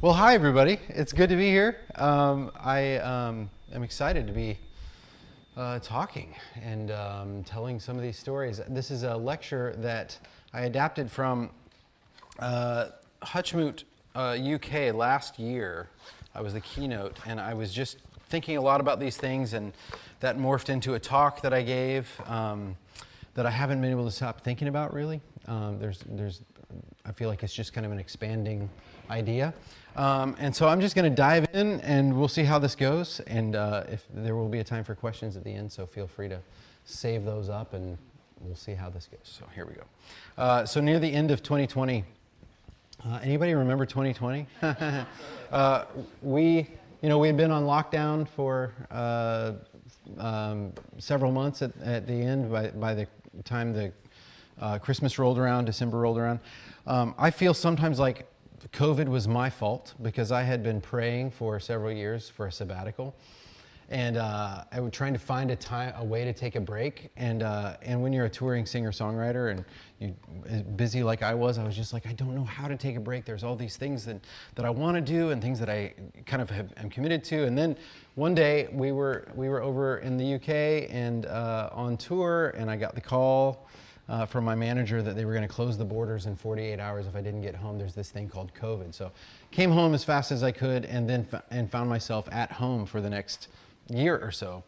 Well, hi everybody. It's good to be here. I am excited to be talking and telling some of these stories. This is a lecture that I adapted from Hutchmoot, UK last year. I was the keynote, and I was just thinking a lot about these things, and that morphed into a talk that I gave that I haven't been able to stop thinking about, really. I feel like it's just kind of an expanding idea. And so I'm just going to dive in, and we'll see how this goes. And if there will be a time for questions at the end, so feel free to save those up, and we'll see how this goes. So here we go. So near the end of 2020, anybody remember 2020? We had been on lockdown for several months at the end. By the time the Christmas rolled around, December rolled around, I feel sometimes like COVID was my fault because I had been praying for several years for a sabbatical, and I was trying to find a way to take a break. And when you're a touring singer-songwriter and you're busy like I was just like, I don't know how to take a break. There's all these things that I want to do and things that I kind of am committed to. And then one day we were over in the UK and on tour, and I got the call from my manager that they were going to close the borders in 48 hours if I didn't get home. There's this thing called COVID. So came home as fast as I could, and then found myself at home for the next year or so.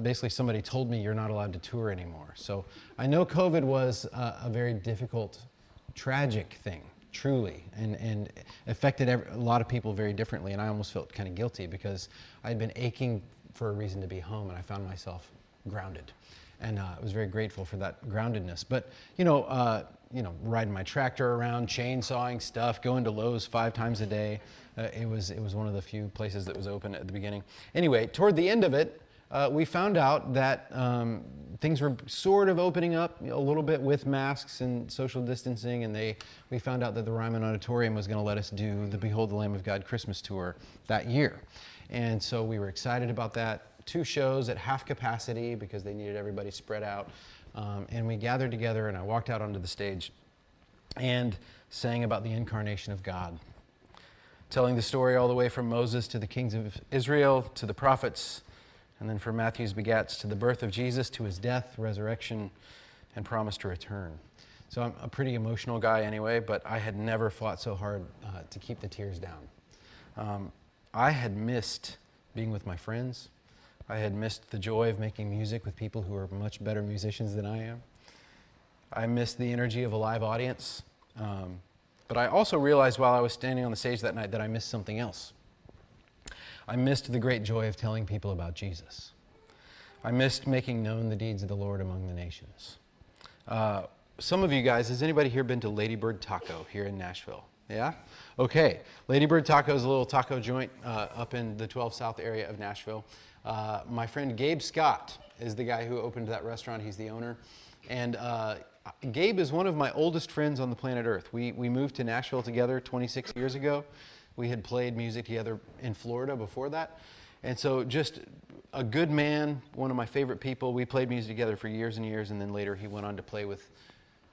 Basically, somebody told me you're not allowed to tour anymore. So I know COVID was a very difficult, tragic thing, truly, and affected a lot of people very differently. And I almost felt kind of guilty because I'd been aching for a reason to be home, and I found myself grounded. And I was very grateful for that groundedness. But riding my tractor around, chainsawing stuff, going to Lowe's 5 times a day. It was one of the few places that was open at the beginning. Anyway, toward the end of it, we found out that things were sort of opening up a little bit with masks and social distancing, and we found out that the Ryman Auditorium was going to let us do the Behold the Lamb of God Christmas tour that year. And so we were excited about that. 2 shows at half capacity because they needed everybody spread out. And we gathered together, and I walked out onto the stage and sang about the incarnation of God, telling the story all the way from Moses to the kings of Israel to the prophets, and then from Matthew's begats to the birth of Jesus, to his death, resurrection, and promise to return. So I'm a pretty emotional guy anyway, but I had never fought so hard to keep the tears down. I had missed being with my friends. I had missed the joy of making music with people who are much better musicians than I am. I missed the energy of a live audience. But I also realized while I was standing on the stage that night that I missed something else. I missed the great joy of telling people about Jesus. I missed making known the deeds of the Lord among the nations. Some of you guys, has anybody here been to Lady Bird Taco here in Nashville? Yeah? Okay. Lady Bird Taco is a little taco joint up in the 12 South area of Nashville. My friend Gabe Scott is the guy who opened that restaurant. He's the owner. And Gabe is one of my oldest friends on the planet Earth. We moved to Nashville together 26 years ago. We had played music together in Florida before that. And so just a good man, one of my favorite people. We played music together for years and years, and then later he went on to play with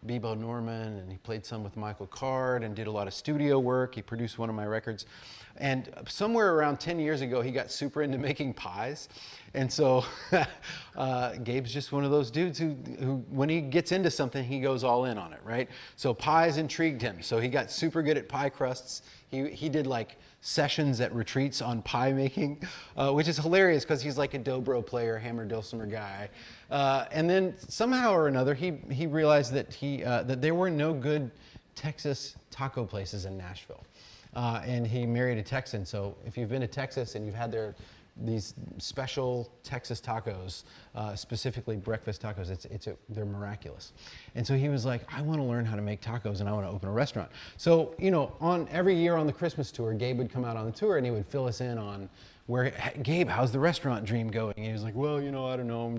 Bebo Norman, and he played some with Michael Card and did a lot of studio work. He produced one of my records. And somewhere around 10 years ago, he got super into making pies. And so Gabe's just one of those dudes who when he gets into something, he goes all in on it, right? So pies intrigued him. So he got super good at pie crusts. He did like sessions at retreats on pie making, which is hilarious because he's like a dobro player, hammer dulcimer guy. And then somehow or another, he realized that that there were no good Texas taco places in Nashville. And he married a Texan. So if you've been to Texas and you've had these special Texas tacos, specifically breakfast tacos, they're miraculous. And so he was like, I want to learn how to make tacos, and I want to open a restaurant. So, on every year on the Christmas tour, Gabe would come out on the tour and he would fill us in on Gabe, how's the restaurant dream going? And he was like, well, I don't know.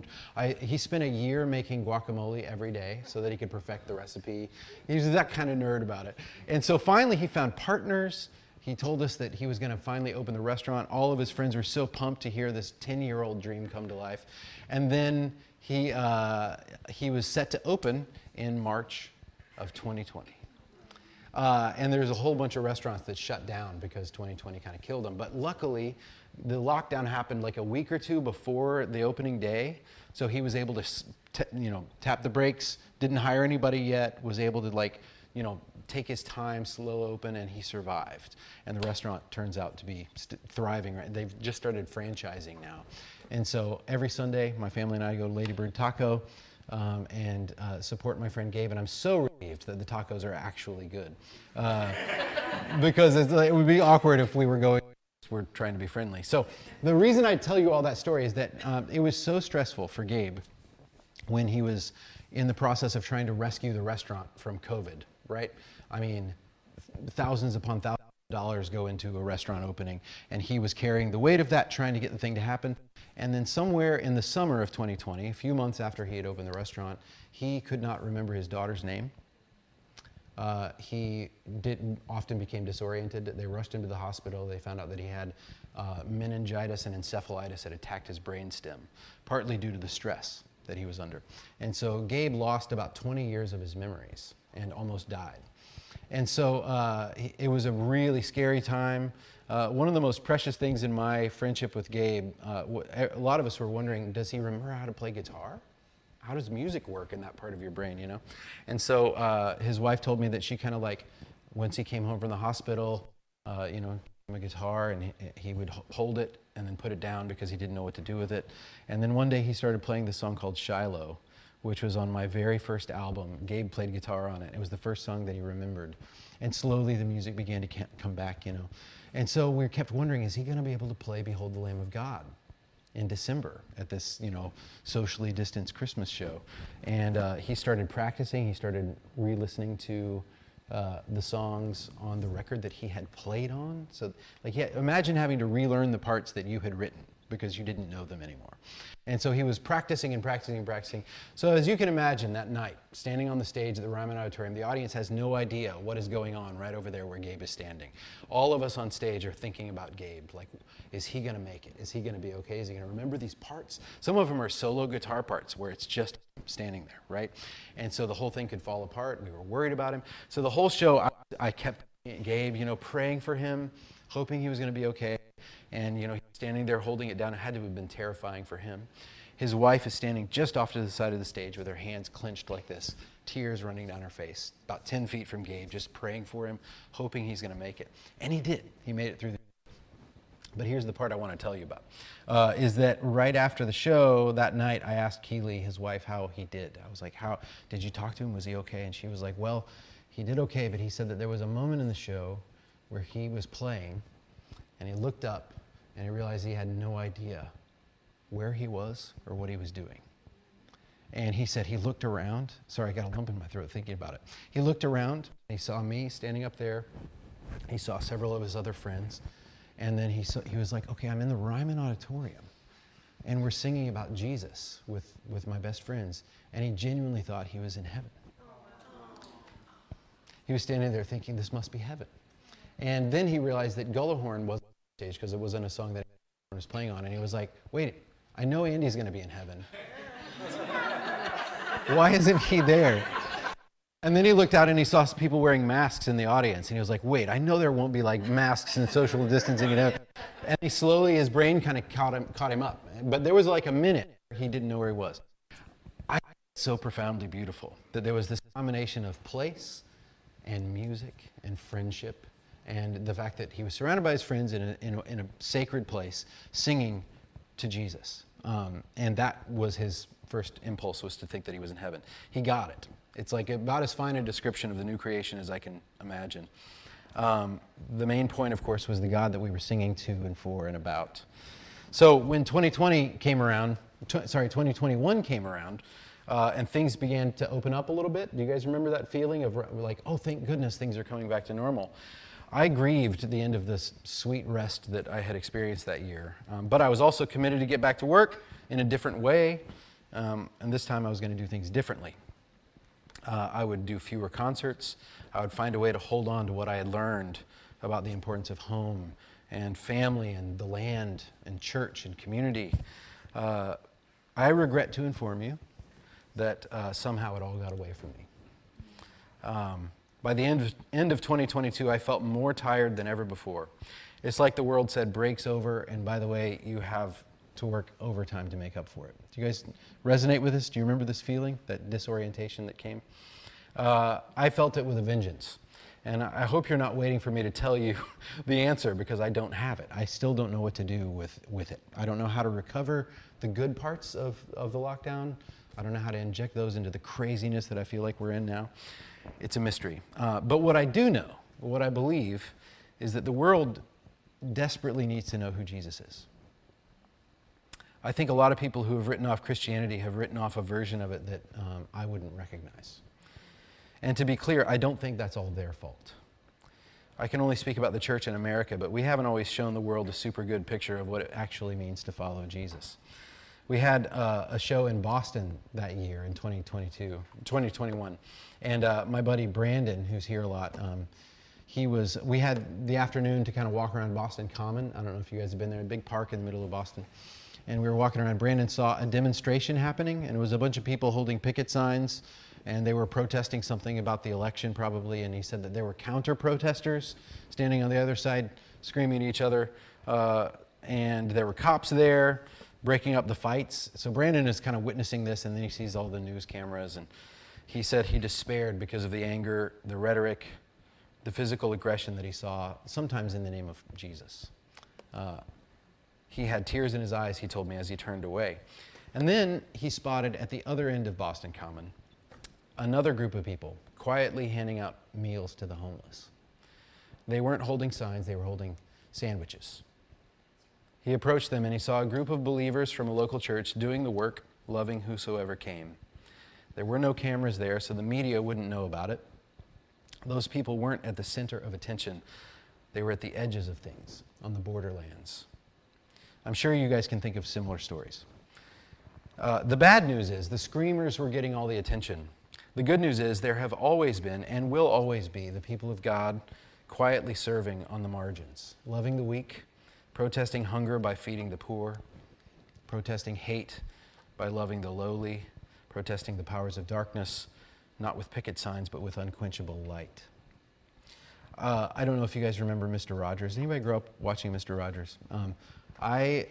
He spent a year making guacamole every day so that he could perfect the recipe. He was that kind of nerd about it. And so finally he found partners. He told us that he was going to finally open the restaurant. All of his friends were so pumped to hear this 10-year-old dream come to life. And then he was set to open in March of 2020. And there's a whole bunch of restaurants that shut down because 2020 kind of killed them. But luckily, the lockdown happened like a week or two before the opening day. So he was able to, tap the brakes, didn't hire anybody yet, was able to take his time, slow open, and he survived. And the restaurant turns out to be thriving. Right? They've just started franchising now. And so every Sunday, my family and I go to Lady Bird Taco and support my friend Gabe. And I'm so relieved that the tacos are actually good. Because it would be awkward if we were going, we're trying to be friendly. So the reason I tell you all that story is that it was so stressful for Gabe when he was in the process of trying to rescue the restaurant from COVID, right? I mean, thousands upon thousands of dollars go into a restaurant opening, and he was carrying the weight of that, trying to get the thing to happen. And then somewhere in the summer of 2020, a few months after he had opened the restaurant, he could not remember his daughter's name. He often became disoriented. They rushed him to the hospital. They found out that he had meningitis and encephalitis had attacked his brainstem, partly due to the stress that he was under. And so Gabe lost about 20 years of his memories and almost died. And so it was a really scary time. One of the most precious things in my friendship with Gabe, a lot of us were wondering, does he remember how to play guitar? How does music work in that part of your brain, And so his wife told me that she kind of once he came home from the hospital, gave him a guitar, and he would hold it and then put it down because he didn't know what to do with it. And then one day he started playing this song called Shiloh, which was on my very first album. Gabe played guitar on it. It was the first song that he remembered. And slowly the music began to come back, And so we kept wondering, is he going to be able to play Behold the Lamb of God in December at this, socially distanced Christmas show? And he started practicing. He started re-listening to the songs on the record that he had played on. So, imagine having to relearn the parts that you had written because you didn't know them anymore. And so he was practicing and practicing and practicing. So as you can imagine, that night, standing on the stage at the Ryman Auditorium, the audience has no idea what is going on right over there where Gabe is standing. All of us on stage are thinking about Gabe, is he going to make it? Is he going to be okay? Is he going to remember these parts? Some of them are solo guitar parts where it's just standing there, right? And so the whole thing could fall apart. We were worried about him. So the whole show, I kept Gabe, praying for him, hoping he was going to be okay. And, he was standing there holding it down. It had to have been terrifying for him. His wife is standing just off to the side of the stage with her hands clenched like this, tears running down her face, about 10 feet from Gabe, just praying for him, hoping he's going to make it. And he did. He made it through. But here's the part I want to tell you about, is that right after the show that night, I asked Keely, his wife, how he did. I was like, how did you talk to him? Was he okay? And she was like, well, he did okay, but he said that there was a moment in the show where he was playing, and he looked up, and he realized he had no idea where he was or what he was doing. And he said he looked around. Sorry, I got a lump in my throat thinking about it. He looked around, and he saw me standing up there. He saw several of his other friends. And then he was like, okay, I'm in the Ryman Auditorium, and we're singing about Jesus with my best friends. And he genuinely thought he was in heaven. He was standing there thinking, this must be heaven. And then he realized that Gullahorn wasn't on stage because it wasn't a song that he was playing on. And he was like, wait, I know Andy's going to be in heaven. Why isn't he there? And then he looked out and he saw people wearing masks in the audience. And he was like, wait, I know there won't be masks and social distancing. And he slowly, his brain kind of caught him up. But there was a minute where he didn't know where he was. I find it so profoundly beautiful that there was this combination of place and music and friendship, and the fact that he was surrounded by his friends in a sacred place, singing to Jesus. And that was his first impulse, was to think that he was in heaven. He got it. It's about as fine a description of the new creation as I can imagine. The main point, of course, was the God that we were singing to and for and about. So when 2021 came around, and things began to open up a little bit. Do you guys remember that feeling of oh, thank goodness things are coming back to normal? I grieved the end of this sweet rest that I had experienced that year. But I was also committed to get back to work in a different way. And this time I was going to do things differently. I would do fewer concerts. I would find a way to hold on to what I had learned about the importance of home and family and the land and church and community. I regret to inform you that somehow it all got away from me. By the end of 2022, I felt more tired than ever before. It's like the world said, break's over, and by the way, you have to work overtime to make up for it. Do you guys resonate with this? Do you remember this feeling, that disorientation that came? I felt it with a vengeance. And I hope you're not waiting for me to tell you the answer, because I don't have it. I still don't know what to do with it. I don't know how to recover the good parts of the lockdown. I don't know how to inject those into the craziness that I feel like we're in now. It's a mystery. But what I do know, what I believe, is that the world desperately needs to know who Jesus is. I think a lot of people who have written off Christianity have written off a version of it that I wouldn't recognize. And to be clear, I don't think that's all their fault. I can only speak about the church in America, but we haven't always shown the world a super good picture of what it actually means to follow Jesus. We had a show in Boston that year in 2021, and my buddy Brandon, who's here a lot, we had the afternoon to kind of walk around Boston Common. I don't know if you guys have been there, a big park in the middle of Boston. And we were walking around. Brandon saw a demonstration happening, and it was a bunch of people holding picket signs, and they were protesting something about the election probably, and he said that there were counter-protesters standing on the other side screaming at each other, and there were cops there breaking up the fights. So Brandon is kind of witnessing this, and then he sees all the news cameras, and he said he despaired because of the anger, the rhetoric, the physical aggression that he saw, sometimes in the name of Jesus. He had tears in his eyes, he told me, as he turned away. And then he spotted at the other end of Boston Common another group of people quietly handing out meals to the homeless. They weren't holding signs, they were holding sandwiches. He approached them and he saw a group of believers from a local church doing the work, loving whosoever came. There were no cameras there, so the media wouldn't know about it. Those people weren't at the center of attention. They were at the edges of things, on the borderlands. I'm sure you guys can think of similar stories. The bad news is the screamers were getting all the attention. The good news is there have always been and will always be the people of God quietly serving on the margins, loving the weak, protesting hunger by feeding the poor, protesting hate by loving the lowly, protesting the powers of darkness, not with picket signs, but with unquenchable light. I don't know if you guys remember Mr. Rogers. Anybody grow up watching Mr. Rogers? I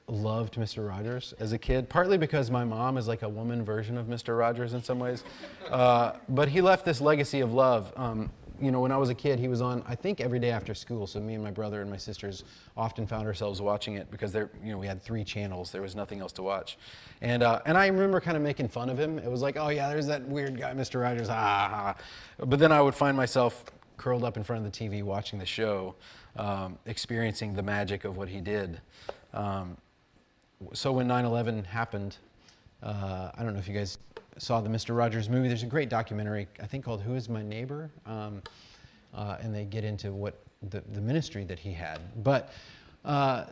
loved Mr. Rogers as a kid, partly because my mom is like a woman version of Mr. Rogers in some ways. But he left this legacy of love. When I was a kid, he was on, I think, every day after school. So me and my brother and my sisters often found ourselves watching it because we had 3 channels. There was nothing else to watch. And I remember kind of making fun of him. It was like, oh yeah, there's that weird guy, Mr. Rogers, ha ha. But then I would find myself curled up in front of the TV watching the show, experiencing the magic of what he did. So when 9/11 happened, I don't know if you guys saw the Mr. Rogers movie. There's a great documentary, I think, called Who Is My Neighbor? And they get into what the ministry that he had. But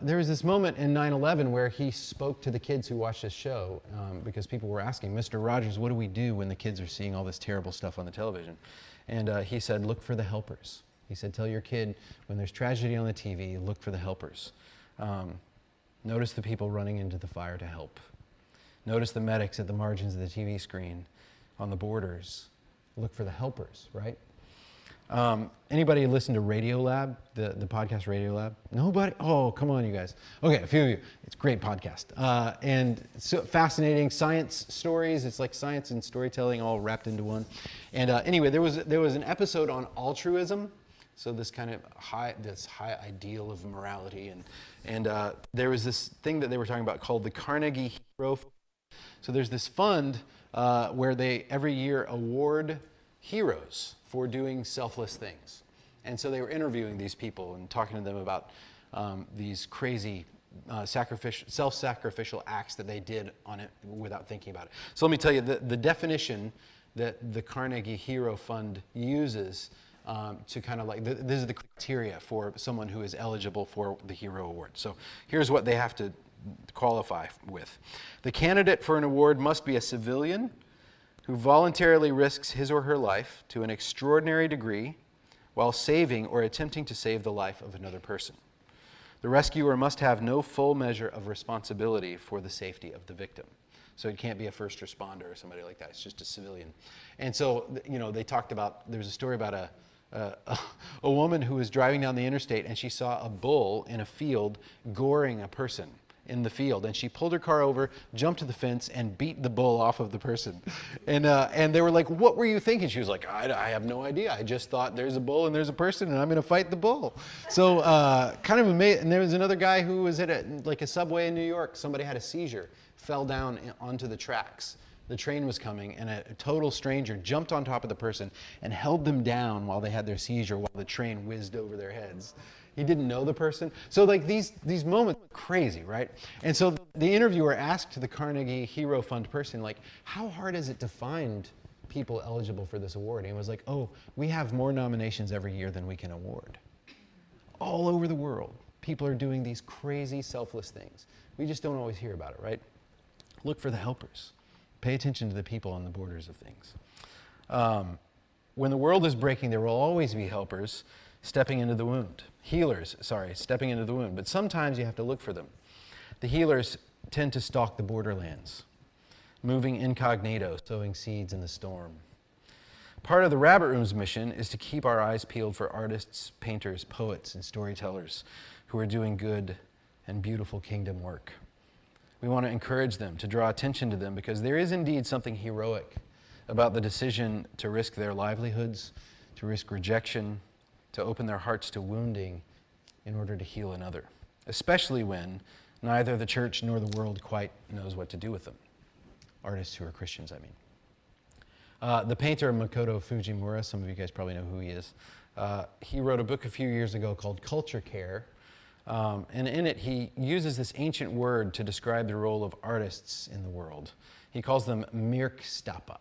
there was this moment in 9/11 where he spoke to the kids who watched this show because people were asking, Mr. Rogers, what do we do when the kids are seeing all this terrible stuff on the television? And he said, look for the helpers. He said, tell your kid when there's tragedy on the TV, look for the helpers. Notice the people running into the fire to help. Notice the medics at the margins of the TV screen, on the borders. Look for the helpers, right? Anybody listen to Radiolab, the podcast Radiolab? Nobody? Oh, come on, you guys. Okay, a few of you. It's a great podcast. And so fascinating science stories. It's like science and storytelling all wrapped into one. And anyway, there was an episode on altruism. So this kind of high ideal of morality. And there was this thing that they were talking about called the Carnegie Hero. So there's this fund where they every year award heroes for doing selfless things. And so they were interviewing these people and talking to them about these crazy self-sacrificial acts that they did on it without thinking about it. So let me tell you, the definition that the Carnegie Hero Fund uses to kind of like, this is the criteria for someone who is eligible for the Hero Award. So here's what they have to qualify with. The candidate for an award must be a civilian who voluntarily risks his or her life to an extraordinary degree while saving or attempting to save the life of another person. The rescuer must have no full measure of responsibility for the safety of the victim. So it can't be a first responder or somebody like that. It's just a civilian. And so, they talked about, there was a story about a woman who was driving down the interstate and she saw a bull in a field goring a person in the field, and she pulled her car over, jumped to the fence, and beat the bull off of the person. And they were like, "What were you thinking?" She was like, I have no idea. I just thought there's a bull and there's a person, and I'm going to fight the bull." So kind of amazing. And there was another guy who was at a subway in New York. Somebody had a seizure, fell down onto the tracks. The train was coming, and a total stranger jumped on top of the person and held them down while they had their seizure, while the train whizzed over their heads. He didn't know the person. So like these moments are crazy, right? And so the interviewer asked the Carnegie Hero Fund person, like, how hard is it to find people eligible for this award? And he was like, oh, we have more nominations every year than we can award. All over the world, people are doing these crazy, selfless things. We just don't always hear about it, right? Look for the helpers. Pay attention to the people on the borders of things. When the world is breaking, there will always be helpers stepping into the wound. Healers, stepping into the wound. But sometimes you have to look for them. The healers tend to stalk the borderlands, moving incognito, sowing seeds in the storm. Part of the Rabbit Room's mission is to keep our eyes peeled for artists, painters, poets, and storytellers who are doing good and beautiful kingdom work. We want to encourage them, to draw attention to them, because there is indeed something heroic about the decision to risk their livelihoods, to risk rejection, to open their hearts to wounding in order to heal another, especially when neither the church nor the world quite knows what to do with them. Artists who are Christians, I mean. The painter Makoto Fujimura, some of you guys probably know who he is, he wrote a book a few years ago called Culture Care, and in it he uses this ancient word to describe the role of artists in the world. He calls them mirkstapa.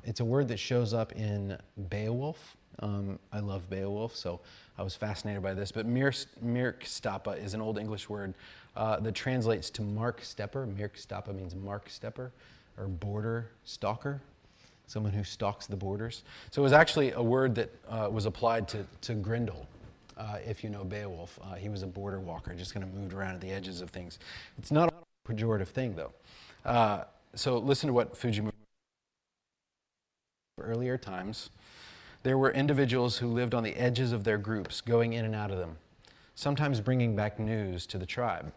It's a word that shows up in Beowulf. I love Beowulf, so I was fascinated by this. But mirkstapa is an Old English word that translates to mark stepper. Mirkstapa means mark stepper, or border stalker, someone who stalks the borders. So it was actually a word that was applied to Grendel. If you know Beowulf, he was a border walker, just kind of moved around at the edges of things. It's not a pejorative thing, though. So listen to what Fujimura. Earlier times, there were individuals who lived on the edges of their groups, going in and out of them, sometimes bringing back news to the tribe.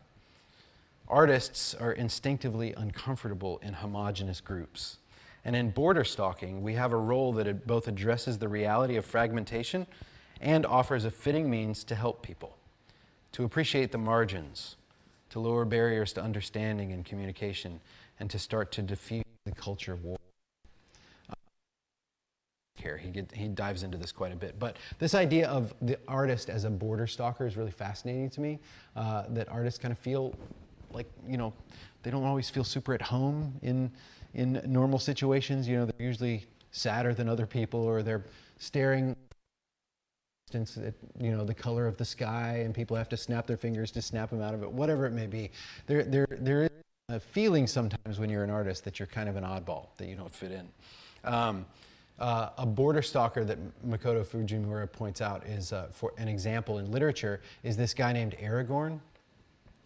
Artists are instinctively uncomfortable in homogeneous groups. And in border stalking, we have a role that both addresses the reality of fragmentation and offers a fitting means to help people, to appreciate the margins, to lower barriers to understanding and communication, and to start to diffuse the culture war. He dives into this quite a bit. But this idea of the artist as a border stalker is really fascinating to me, that artists kind of feel like, they don't always feel super at home in normal situations. They're usually sadder than other people, or they're staring at, the color of the sky, and people have to snap their fingers to snap them out of it, whatever it may be. There is a feeling sometimes when you're an artist that you're kind of an oddball, that you don't fit in. A border stalker that Makoto Fujimura points out is, for an example in literature, is this guy named Aragorn.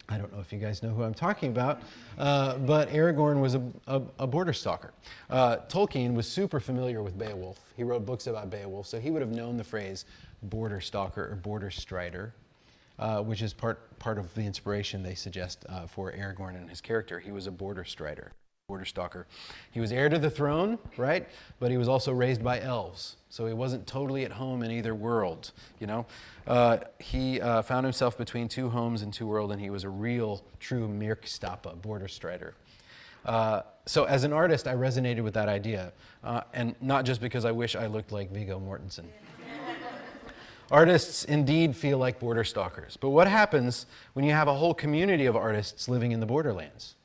I don't know if you guys know who I'm talking about, but Aragorn was a border stalker. Tolkien was super familiar with Beowulf. He wrote books about Beowulf, so he would have known the phrase border stalker or border strider, which is part of the inspiration they suggest for Aragorn and his character. He was a border strider. Border stalker. He was heir to the throne, right? But he was also raised by elves, so he wasn't totally at home in either world. He found himself between two homes and two worlds, and he was a real, true mirkstapa, border strider. So as an artist, I resonated with that idea, and not just because I wish I looked like Viggo Mortensen. Artists indeed feel like border stalkers, but what happens when you have a whole community of artists living in the borderlands?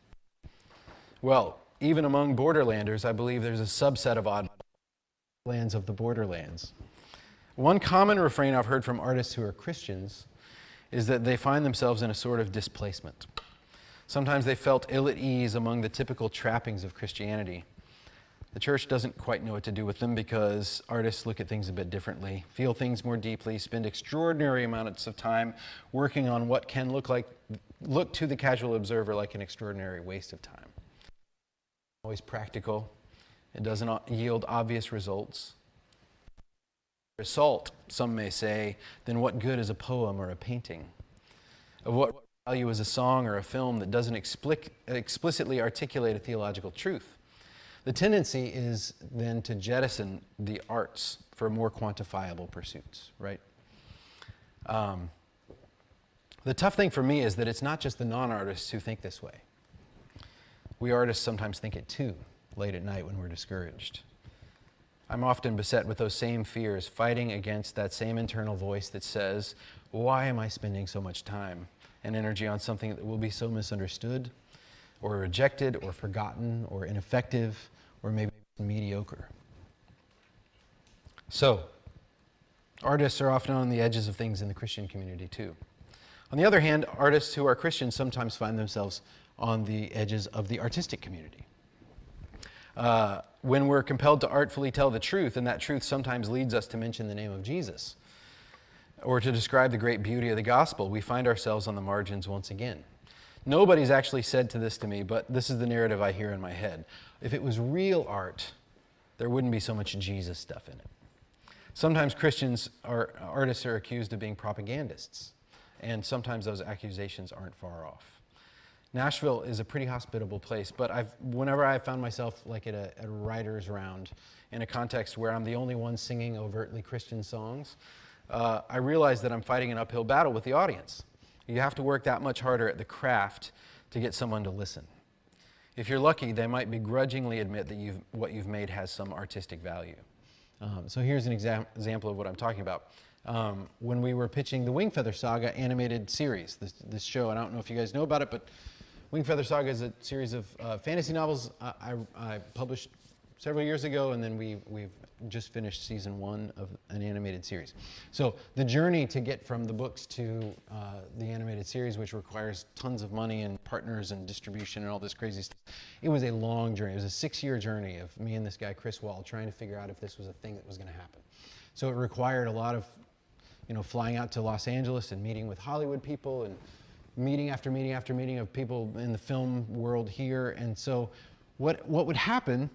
Well, even among borderlanders, I believe there's a subset of odd lands of the borderlands. One common refrain I've heard from artists who are Christians is that they find themselves in a sort of displacement. Sometimes they felt ill at ease among the typical trappings of Christianity. The church doesn't quite know what to do with them because artists look at things a bit differently, feel things more deeply, spend extraordinary amounts of time working on what can look to the casual observer like an extraordinary waste of time. always practical. It doesn't yield obvious results. Result, some may say, then what good is a poem or a painting? Of what value is a song or a film that doesn't explicitly articulate a theological truth? The tendency is then to jettison the arts for more quantifiable pursuits, right? The tough thing for me is that it's not just the non-artists who think this way. We artists sometimes think it too, late at night when we're discouraged. I'm often beset with those same fears, fighting against that same internal voice that says, why am I spending so much time and energy on something that will be so misunderstood, or rejected, or forgotten, or ineffective, or maybe mediocre? So, artists are often on the edges of things in the Christian community too. On the other hand, artists who are Christians sometimes find themselves on the edges of the artistic community. When we're compelled to artfully tell the truth, and that truth sometimes leads us to mention the name of Jesus, or to describe the great beauty of the gospel, we find ourselves on the margins once again. Nobody's actually said this to me, but this is the narrative I hear in my head. If it was real art, there wouldn't be so much Jesus stuff in it. Sometimes Christians or artists are accused of being propagandists, and sometimes those accusations aren't far off. Nashville is a pretty hospitable place, but whenever I've found myself like at a writer's round in a context where I'm the only one singing overtly Christian songs, I realize that I'm fighting an uphill battle with the audience. You have to work that much harder at the craft to get someone to listen. If you're lucky, they might begrudgingly admit that what you've made has some artistic value. So here's an example of what I'm talking about. When we were pitching the Wingfeather Saga animated series, this show, and I don't know if you guys know about it, but Wingfeather Saga is a series of fantasy novels I published several years ago, and then we've just finished season 1 of an animated series. So the journey to get from the books to the animated series, which requires tons of money and partners and distribution and all this crazy stuff, it was a long journey. It was a 6-year journey of me and this guy, Chris Wall, trying to figure out if this was a thing that was going to happen. So it required a lot of flying out to Los Angeles and meeting with Hollywood people and meeting after meeting after meeting of people in the film world here. And so what would happen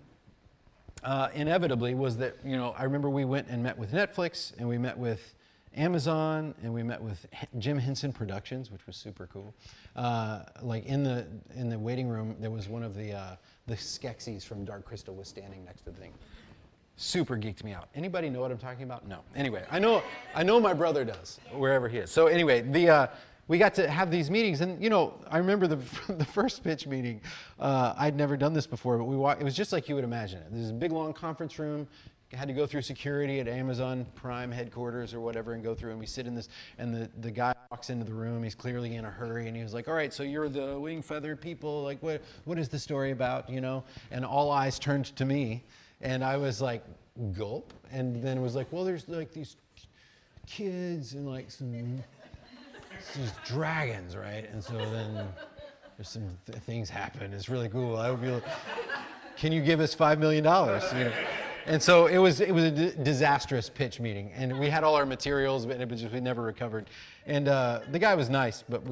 inevitably was that, I remember we went and met with Netflix, and we met with Amazon, and we met with Jim Henson Productions, which was super cool. Like in the waiting room, there was one of the Skeksis from Dark Crystal was standing next to the thing. Super geeked me out. Anybody know what I'm talking about? No. Anyway, I know my brother does, wherever he is. So anyway, we got to have these meetings, and I remember the first pitch meeting. I'd never done this before, but it was just like you would imagine it. There's a big long conference room. Had to go through security at Amazon Prime headquarters or whatever, and go through, and we sit in this, and the guy walks into the room. He's clearly in a hurry, and he was like, all right, so you're the wing-feathered people, like what is the story about, And all eyes turned to me, and I was like, gulp, and then it was like, well, there's like these kids and like these dragons, right? And so then there's some things happen. It's really cool. I would be like, can you give us $5 million? And so it was a disastrous pitch meeting, and we had all our materials, but we never recovered. And the guy was nice, but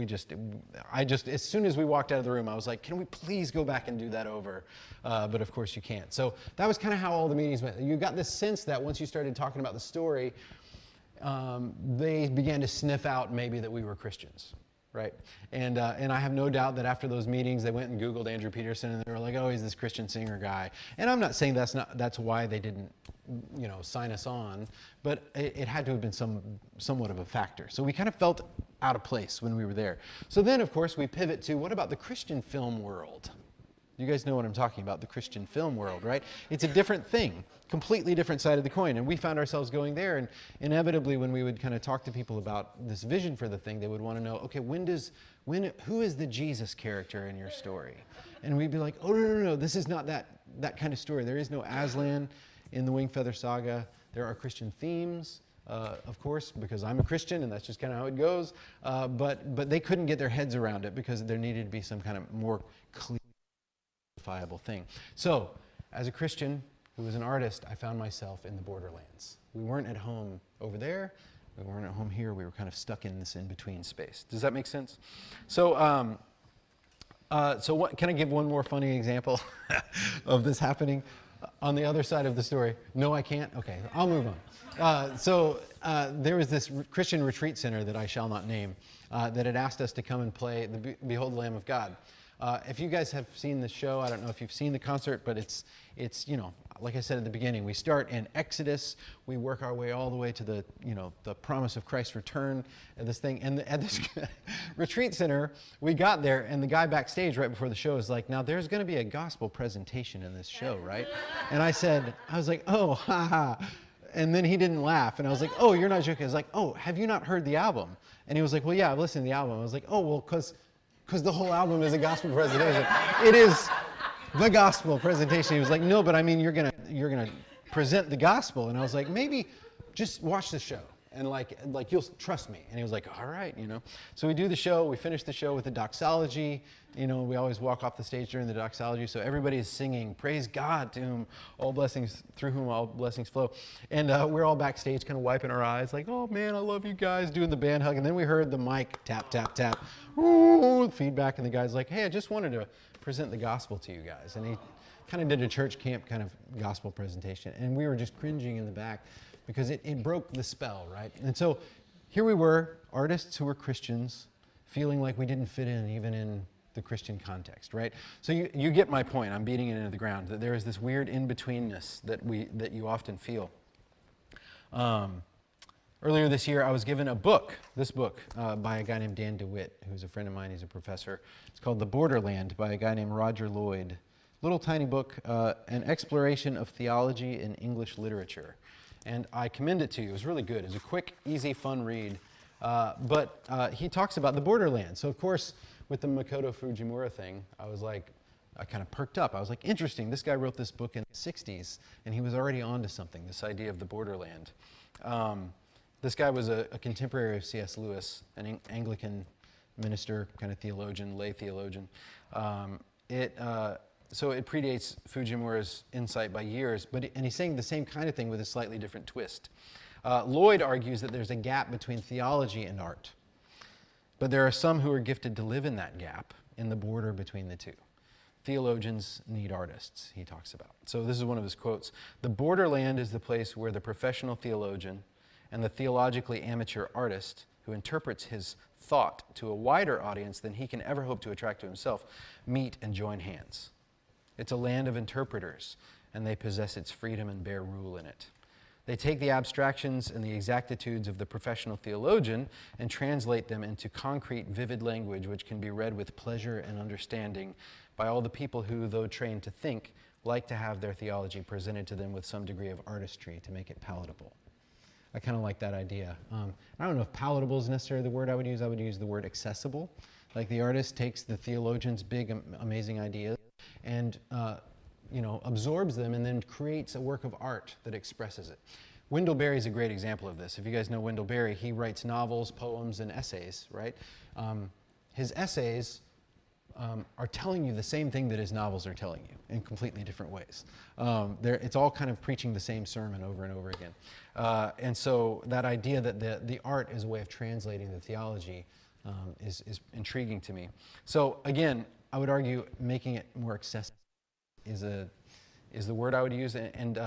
I just, as soon as we walked out of the room, I was like, can we please go back and do that over? But of course you can't. So that was kind of how all the meetings went. You got this sense that once you started talking about the story, they began to sniff out maybe that we were Christians, right? And I have no doubt that after those meetings, they went and Googled Andrew Peterson, and they were like, oh, he's this Christian singer guy. And I'm not saying that's why they didn't, sign us on, but it had to have been somewhat of a factor. So we kind of felt out of place when we were there. So then, of course, we pivot to, what about the Christian film world? You guys know what I'm talking about, the Christian film world, right? It's a different thing, completely different side of the coin. And we found ourselves going there, and inevitably when we would kind of talk to people about this vision for the thing, they would want to know, okay, who is the Jesus character in your story? And we'd be like, oh, no, this is not that kind of story. There is no Aslan in the Wingfeather Saga. There are Christian themes, of course, because I'm a Christian, and that's just kind of how it goes. But they couldn't get their heads around it because there needed to be some kind of more clear, viable thing. So, as a Christian who was an artist, I found myself in the Borderlands. We weren't at home over there. We weren't at home here. We were kind of stuck in this in-between space. Does that make sense? So, Can I give one more funny example of this happening on the other side of the story? No, I can't? Okay, I'll move on. There was this Christian retreat center that I shall not name that had asked us to come and play the Behold the Lamb of God. If you guys have seen the show, I don't know if you've seen the concert, but it's like I said at the beginning, we start in Exodus, we work our way all the way to the promise of Christ's return and this thing. And at this retreat center, we got there, and the guy backstage right before the show is like, now there's going to be a gospel presentation in this show, right? And I was like, oh, ha ha. And then he didn't laugh, and I was like, oh, you're not joking. I was like, oh, have you not heard the album? And he was like, well, yeah, I've listened to the album. I was like, oh, well, because the whole album is a gospel presentation. It is the gospel presentation. He was like, no, but I mean, you're gonna present the gospel. And I was like, maybe just watch the show and like you'll trust me. And he was like, all right, So we do the show. We finish the show with the doxology. We always walk off the stage during the doxology, so everybody is singing, praise God, to whom all blessings, through whom all blessings flow. And we're all backstage kind of wiping our eyes like, oh man, I love you guys, doing the band hug. And then we heard the mic tap, tap, tap, ooh, feedback, and the guy's like, hey, I just wanted to present the gospel to you guys. And he kind of did a church camp kind of gospel presentation. And we were just cringing in the back because it broke the spell, right? And so here we were, artists who were Christians, feeling like we didn't fit in even in the Christian context, right? So you get my point. I'm beating it into the ground, that there is this weird in-betweenness that you often feel. Earlier this year, I was given this book by a guy named Dan DeWitt, who's a friend of mine. He's a professor. It's called The Borderland by a guy named Roger Lloyd. Little tiny book, an exploration of theology in English literature. And I commend it to you. It was really good. It's a quick, easy, fun read. But he talks about the borderlands. So, of course, with the Makoto Fujimura thing, I kind of perked up. I was like, interesting. This guy wrote this book in the 60s, and he was already onto something, this idea of the borderland. This guy was a contemporary of C.S. Lewis, an Anglican minister, kind of theologian, lay theologian. So it predates Fujimura's insight by years, and he's saying the same kind of thing with a slightly different twist. Lloyd argues that there's a gap between theology and art, but there are some who are gifted to live in that gap, in the border between the two. Theologians need artists, he talks about. So this is one of his quotes. The borderland is the place where the professional theologian and the theologically amateur artist, who interprets his thought to a wider audience than he can ever hope to attract to himself, meet and join hands. It's a land of interpreters, and they possess its freedom and bear rule in it. They take the abstractions and the exactitudes of the professional theologian and translate them into concrete, vivid language which can be read with pleasure and understanding by all the people who, though trained to think, like to have their theology presented to them with some degree of artistry to make it palatable. I kind of like that idea. I don't know if palatable is necessarily the word I would use. I would use the word accessible. Like the artist takes the theologian's big, amazing ideas and absorbs them and then creates a work of art that expresses it. Wendell Berry is a great example of this. If you guys know Wendell Berry, he writes novels, poems, and essays, right? His essays are telling you the same thing that his novels are telling you in completely different ways. It's all kind of preaching the same sermon over and over again. And so that idea that the art is a way of translating the theology is intriguing to me. So again, I would argue making it more accessible is the word I would use. And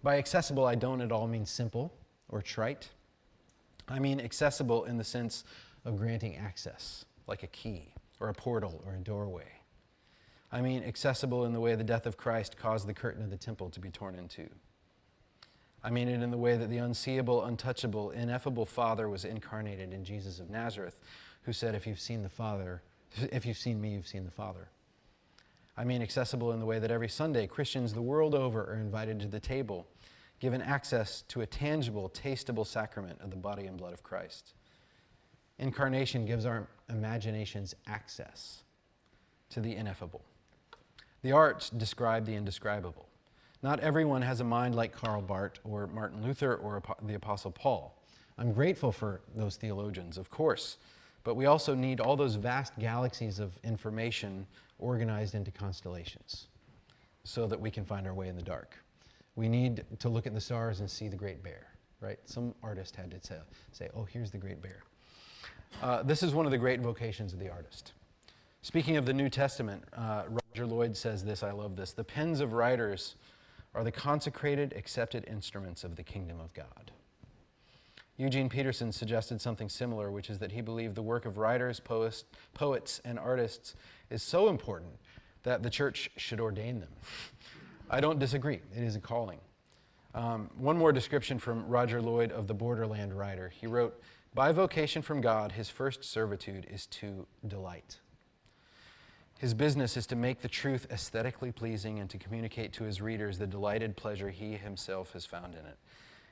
by accessible, I don't at all mean simple or trite. I mean accessible in the sense of granting access, like a key or a portal or a doorway. I mean accessible in the way the death of Christ caused the curtain of the temple to be torn in two. I mean it in the way that the unseeable, untouchable, ineffable Father was incarnated in Jesus of Nazareth, who said, if you've seen me, you've seen the Father. I mean accessible in the way that every Sunday Christians the world over are invited to the table, given access to a tangible, tasteable sacrament of the body and blood of Christ. Incarnation gives our imaginations access to the ineffable. The arts describe the indescribable. Not everyone has a mind like Karl Barth or Martin Luther or the Apostle Paul. I'm grateful for those theologians, of course, but we also need all those vast galaxies of information organized into constellations so that we can find our way in the dark. We need to look at the stars and see the Great Bear, right? Some artist had to say, oh, here's the Great Bear. This is one of the great vocations of the artist. Speaking of the New Testament, Roger Lloyd says this, I love this: the pens of writers are the consecrated, accepted instruments of the kingdom of God. Eugene Peterson suggested something similar, which is that he believed the work of writers, poets, and artists is so important that the church should ordain them. I don't disagree. It is a calling. One more description from Roger Lloyd of the Borderland writer. He wrote, "By vocation from God, his first servitude is to delight. His business is to make the truth aesthetically pleasing and to communicate to his readers the delighted pleasure he himself has found in it.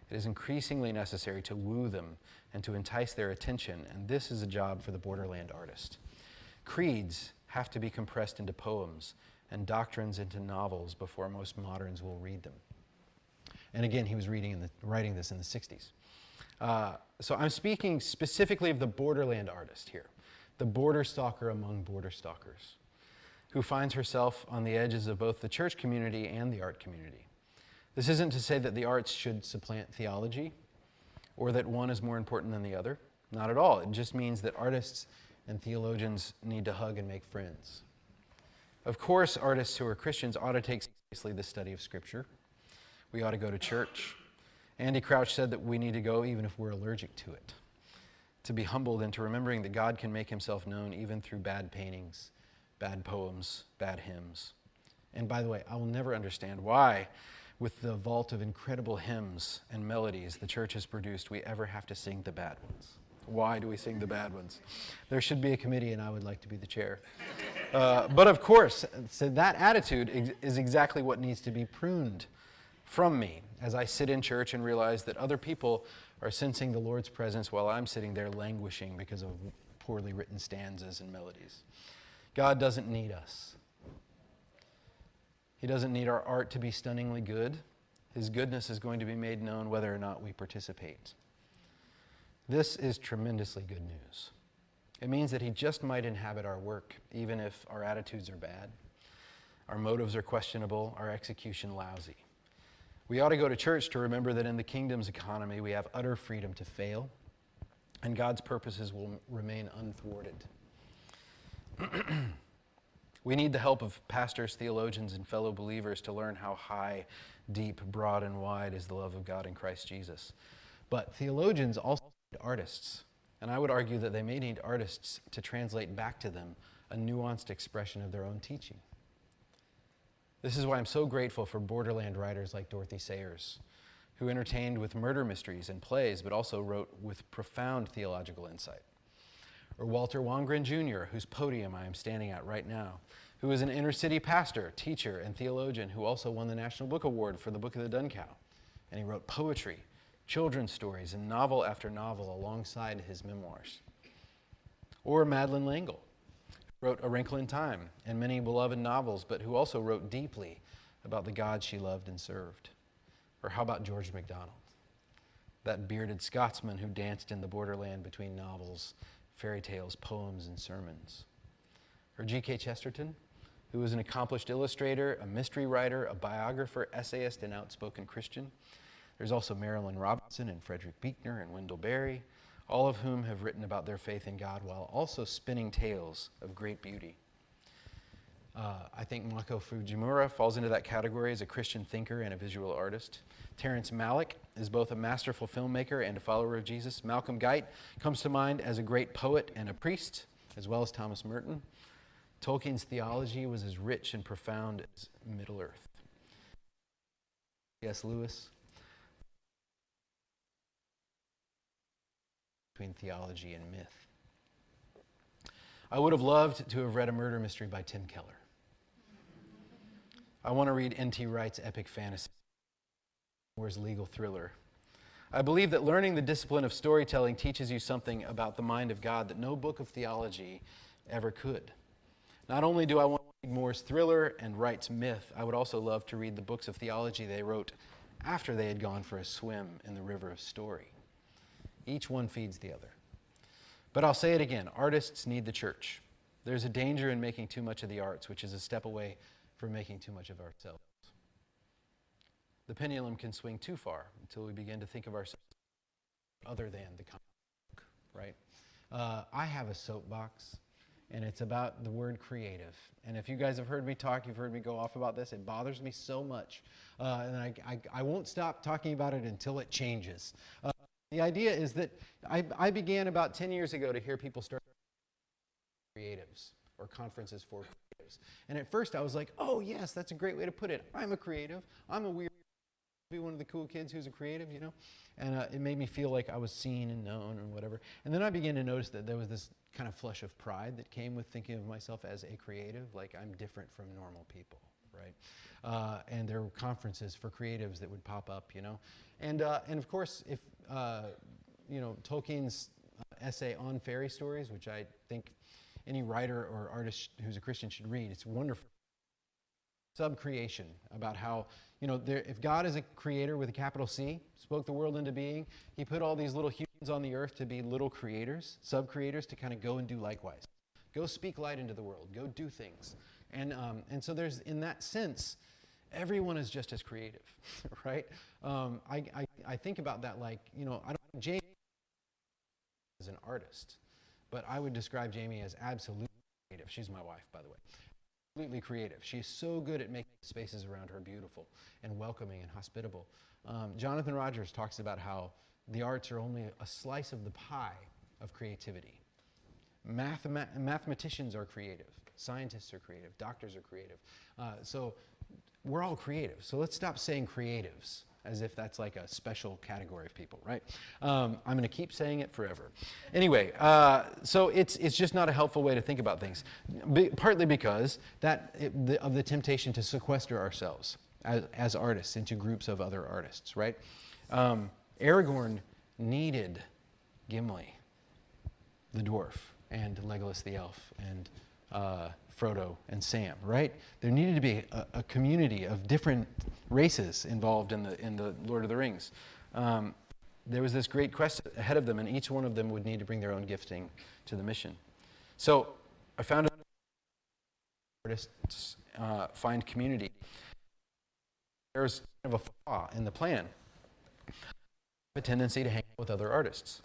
It is increasingly necessary to woo them and to entice their attention, and this is a job for the Borderland artist. Creeds have to be compressed into poems and doctrines into novels before most moderns will read them." And again, he was writing this in the 60s. So I'm speaking specifically of the Borderland artist here, the border stalker among border stalkers, who finds herself on the edges of both the church community and the art community. This isn't to say that the arts should supplant theology or that one is more important than the other. Not at all. It just means that artists and theologians need to hug and make friends. Of course, artists who are Christians ought to take seriously the study of Scripture. We ought to go to church. Andy Crouch said that we need to go even if we're allergic to it, to be humbled into remembering that God can make himself known even through bad paintings, bad poems, bad hymns. And by the way, I will never understand why, with the vault of incredible hymns and melodies the church has produced, we ever have to sing the bad ones. Why do we sing the bad ones? There should be a committee, and I would like to be the chair. But of course, so that attitude is exactly what needs to be pruned from me as I sit in church and realize that other people are sensing the Lord's presence while I'm sitting there languishing because of poorly written stanzas and melodies. God doesn't need us. He doesn't need our art to be stunningly good. His goodness is going to be made known whether or not we participate. This is tremendously good news. It means that he just might inhabit our work, even if our attitudes are bad, our motives are questionable, our execution lousy. We ought to go to church to remember that in the kingdom's economy, we have utter freedom to fail, and God's purposes will remain unthwarted. We need the help of pastors, theologians, and fellow believers to learn how high, deep, broad, and wide is the love of God in Christ Jesus. But theologians also need artists, and I would argue that they may need artists to translate back to them a nuanced expression of their own teaching. This is why I'm so grateful for Borderland writers like Dorothy Sayers, who entertained with murder mysteries and plays, but also wrote with profound theological insight. Or Walter Wongren Jr., whose podium I am standing at right now, who is an inner-city pastor, teacher, and theologian who also won the National Book Award for the Book of the Dun Cow. And he wrote poetry, children's stories, and novel after novel alongside his memoirs. Or Madeleine L'Engle, who wrote A Wrinkle in Time and many beloved novels, but who also wrote deeply about the God she loved and served. Or how about George MacDonald, that bearded Scotsman who danced in the borderland between novels, fairy tales, poems, and sermons. Or G.K. Chesterton, who was an accomplished illustrator, a mystery writer, a biographer, essayist, and outspoken Christian. There's also Marilyn Robinson and Frederick Buechner and Wendell Berry, all of whom have written about their faith in God while also spinning tales of great beauty. I think Makoto Fujimura falls into that category as a Christian thinker and a visual artist. Terrence Malick is both a masterful filmmaker and a follower of Jesus. Malcolm Guite comes to mind as a great poet and a priest, as well as Thomas Merton. Tolkien's theology was as rich and profound as Middle-earth. C.S. Lewis, between theology and myth. I would have loved to have read a murder mystery by Tim Keller. I want to read N.T. Wright's epic fantasy, Moore's legal thriller. I believe that learning the discipline of storytelling teaches you something about the mind of God that no book of theology ever could. Not only do I want to read Moore's thriller and Wright's myth, I would also love to read the books of theology they wrote after they had gone for a swim in the river of story. Each one feeds the other. But I'll say it again, artists need the church. There's a danger in making too much of the arts, which is a step away from making too much of ourselves. The pendulum can swing too far until we begin to think of ourselves other than the comic book, right? I have a soapbox, and it's about the word creative. And if you guys have heard me talk, you've heard me go off about this, it bothers me so much. And I won't stop talking about it until it changes. The idea is that I began about 10 years ago to hear people start creatives or conferences for creatives. And at first I was like, oh yes, that's a great way to put it. I'm a creative. I'm a weird, be one of the cool kids who's a creative, you know? And it made me feel like I was seen and known and whatever. And then I began to notice that there was this kind of flush of pride that came with thinking of myself as a creative, like I'm different from normal people, right? And there were conferences for creatives that would pop up, you know? And of course, if, you know, Tolkien's essay on fairy stories, which I think any writer or artist who's a Christian should read, it's wonderful. Subcreation, about how, you know, if God is a creator with a capital C, spoke the world into being, he put all these little humans on the earth to be little creators, sub-creators, to kind of go and do likewise. Go speak light into the world, go do things. And so there's, in that sense, everyone is just as creative, right? I think about that like, you know, I don't, Jamie is an artist, but I would describe Jamie as absolutely creative. She's my wife, by the way. Absolutely creative. She's so good at making spaces around her beautiful and welcoming and hospitable. Jonathan Rogers talks about how the arts are only a slice of the pie of creativity. Mathematicians are creative. Scientists are creative. Doctors are creative. So we're all creative. So let's stop saying creatives as if that's like a special category of people, right? I'm going to keep saying it forever. Anyway, so it's just not a helpful way to think about things, partly because of the temptation to sequester ourselves as artists into groups of other artists, right? Aragorn needed Gimli, the dwarf, and Legolas the elf, and Frodo and Sam, right? There needed to be a community of different races involved in the Lord of the Rings. There was this great quest ahead of them, and each one of them would need to bring their own gifting to the mission. So I found out artists find community. There's kind of a flaw in the plan. I have a tendency to hang out with other artists.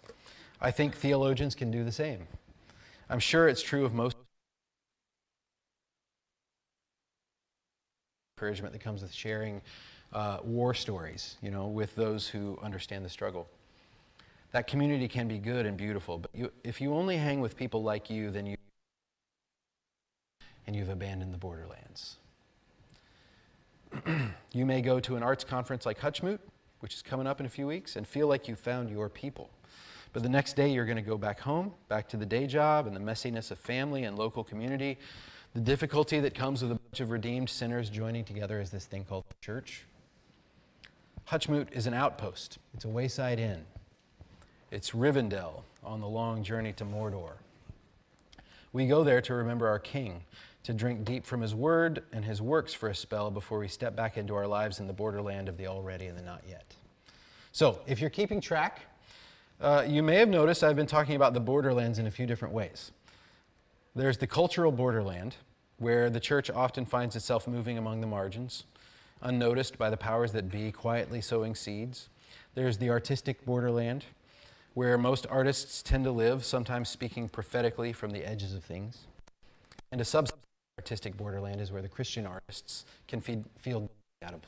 I think theologians can do the same. I'm sure it's true of most encouragement that comes with sharing war stories, you know, with those who understand the struggle. That community can be good and beautiful, but if you only hang with people like you, then you've abandoned the borderlands. You may go to an arts conference like Hutchmoot, which is coming up in a few weeks, and feel like you found your people. But the next day you're going to go back home, back to the day job and the messiness of family and local community. The difficulty that comes with a bunch of redeemed sinners joining together is this thing called church. Hutchmoot is an outpost. It's a wayside inn. It's Rivendell on the long journey to Mordor. We go there to remember our king, to drink deep from his word and his works for a spell before we step back into our lives in the borderland of the already and the not yet. So, if you're keeping track, you may have noticed I've been talking about the borderlands in a few different ways. There's the cultural borderland, where the church often finds itself moving among the margins, unnoticed by the powers that be, quietly sowing seeds. There's the artistic borderland, where most artists tend to live, sometimes speaking prophetically from the edges of things. And a sub-artistic borderland is where the Christian artists can feel out of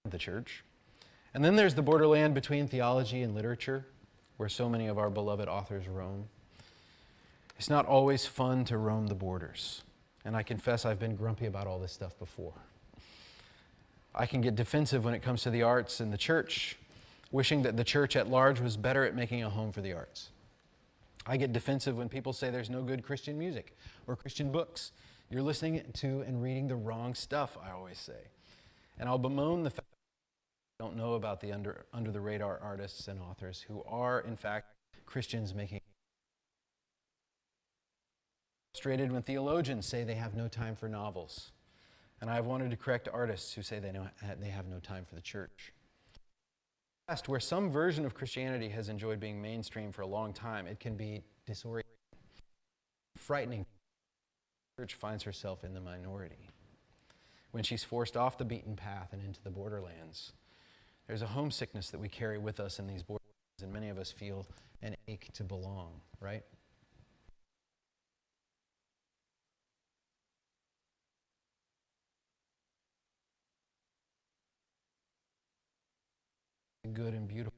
the church. And then there's the borderland between theology and literature, where so many of our beloved authors roam. It's not always fun to roam the borders, and I confess I've been grumpy about all this stuff before. I can get defensive when it comes to the arts and the church, wishing that the church at large was better at making a home for the arts. I get defensive when people say there's no good Christian music or Christian books. You're listening to and reading the wrong stuff, I always say. And I'll bemoan the fact that I don't know about the under the radar artists and authors who are, in fact, Christians making. Frustrated when theologians say they have no time for novels. And I've wanted to correct artists who say they have no time for the church. Where some version of Christianity has enjoyed being mainstream for a long time, it can be disorienting, frightening. The church finds herself in the minority. When she's forced off the beaten path and into the borderlands, there's a homesickness that we carry with us in these borderlands, and many of us feel an ache to belong, right? good and beautiful.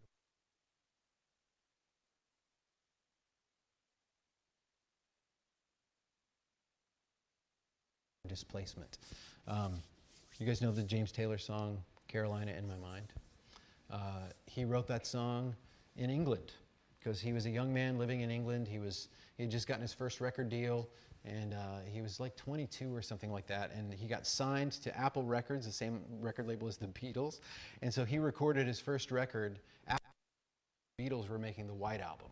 Displacement. You guys know the James Taylor song, Carolina in My Mind? He wrote that song in England because he was a young man living in England. He had just gotten his first record deal, and he was like 22 or something like that, and he got signed to Apple Records, the same record label as the Beatles, and so he recorded his first record after the Beatles were making the White Album.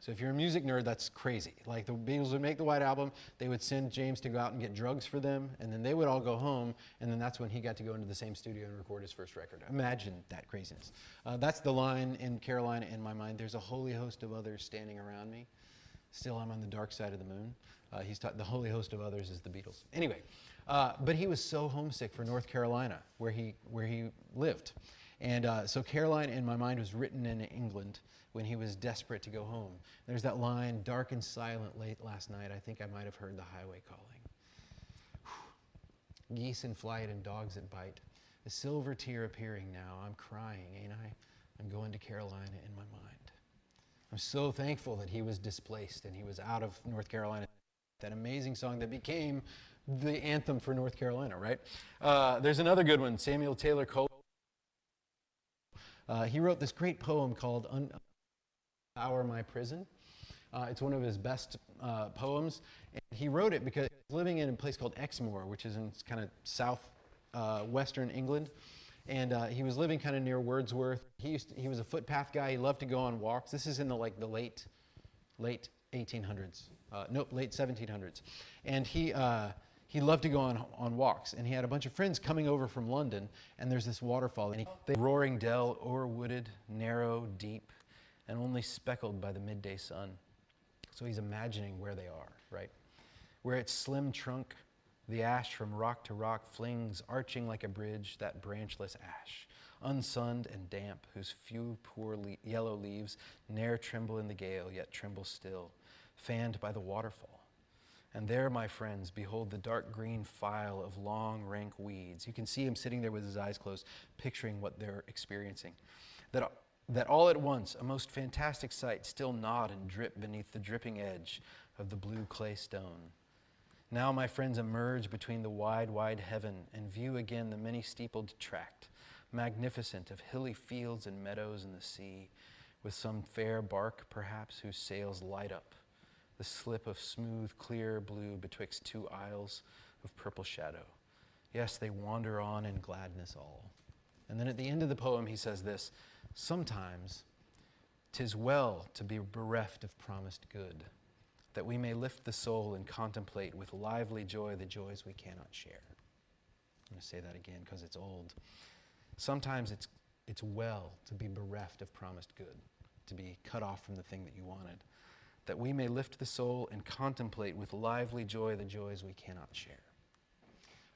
So if you're a music nerd, that's crazy. Like, the Beatles would make the White Album, they would send James to go out and get drugs for them, and then they would all go home, and then that's when he got to go into the same studio and record his first record. Imagine that craziness. That's the line in Carolina in My Mind. There's a holy host of others standing around me. Still, I'm on the dark side of the moon. The holy host of others is the Beatles. Anyway, but he was so homesick for North Carolina, where he lived. And so Caroline in My Mind was written in England when he was desperate to go home. There's that line, dark and silent late last night, I think I might have heard the highway calling. Whew. Geese in flight and dogs that bite. A silver tear appearing now. I'm crying, ain't I? I'm going to Carolina in my mind. I'm so thankful that he was displaced and he was out of North Carolina. That amazing song that became the anthem for North Carolina, right? There's another good one, Samuel Taylor Coleridge. He wrote this great poem called Our My Prison. It's one of his best poems. And he wrote it because he was living in a place called Exmoor, which is in kind of south-western England. And he was living kind of near Wordsworth. He was a footpath guy. He loved to go on walks. This is in the late 1800s. Late 1700s. And he loved to go on walks, and he had a bunch of friends coming over from London, and there's this waterfall, and the roaring dell, o'er-wooded, narrow, deep, and only speckled by the midday sun. So he's imagining where they are, right? Where its slim trunk, the ash from rock to rock flings, arching like a bridge, that branchless ash, unsunned and damp, whose few poor yellow leaves ne'er tremble in the gale, yet tremble still, fanned by the waterfall. And there, my friends, behold the dark green file of long, rank weeds. You can see him sitting there with his eyes closed, picturing what they're experiencing. That all at once, a most fantastic sight, still nod and drip beneath the dripping edge of the blue clay stone. Now, my friends, emerge between the wide, wide heaven and view again the many-steepled tract, magnificent of hilly fields and meadows and the sea, with some fair bark, perhaps, whose sails light up the slip of smooth, clear blue betwixt two isles of purple shadow. Yes, they wander on in gladness all. And then at the end of the poem, he says this, sometimes 'tis well to be bereft of promised good, that we may lift the soul and contemplate with lively joy the joys we cannot share. I'm going to say that again because it's old. Sometimes it's well to be bereft of promised good, to be cut off from the thing that you wanted, that we may lift the soul and contemplate with lively joy the joys we cannot share.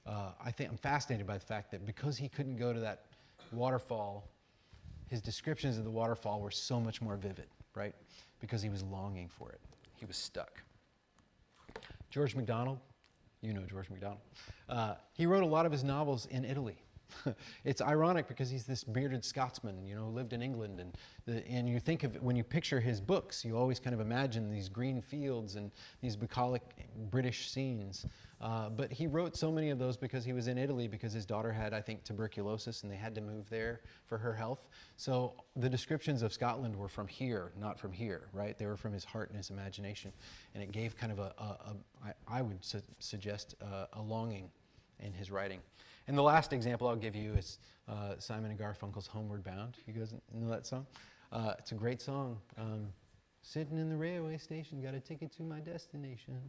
I'm fascinated by the fact that because he couldn't go to that waterfall, his descriptions of the waterfall were so much more vivid, right? Because he was longing for it. He was stuck. George MacDonald, you know George MacDonald, he wrote a lot of his novels in Italy. It's ironic because he's this bearded Scotsman, who lived in England, and you think of, when you picture his books, you always kind of imagine these green fields and these bucolic British scenes. But he wrote so many of those because he was in Italy because his daughter had, I think, tuberculosis, and they had to move there for her health. So the descriptions of Scotland were from here, not from here, right? They were from his heart and his imagination, and it gave kind of I would suggest, a longing in his writing. And the last example I'll give you is Simon and Garfunkel's Homeward Bound. You guys know that song? It's a great song. Sitting in the railway station, got a ticket to my destination.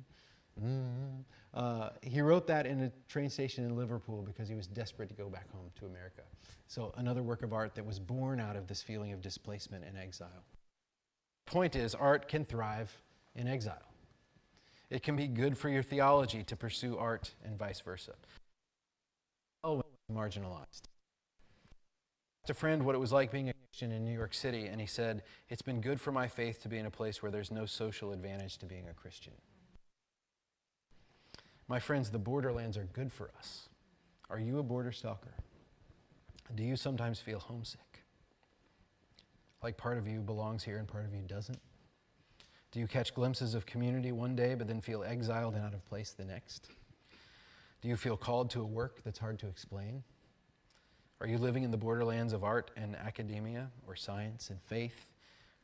He wrote that in a train station in Liverpool because he was desperate to go back home to America. So another work of art that was born out of this feeling of displacement and exile. The point is, art can thrive in exile. It can be good for your theology to pursue art and vice versa. Marginalized. I asked a friend what it was like being a Christian in New York City, and he said, it's been good for my faith to be in a place where there's no social advantage to being a Christian. My friends, the borderlands are good for us. Are you a border stalker? Do you sometimes feel homesick? Like part of you belongs here and part of you doesn't? Do you catch glimpses of community one day but then feel exiled and out of place the next? Do you feel called to a work that's hard to explain? Are you living in the borderlands of art and academia, or science and faith,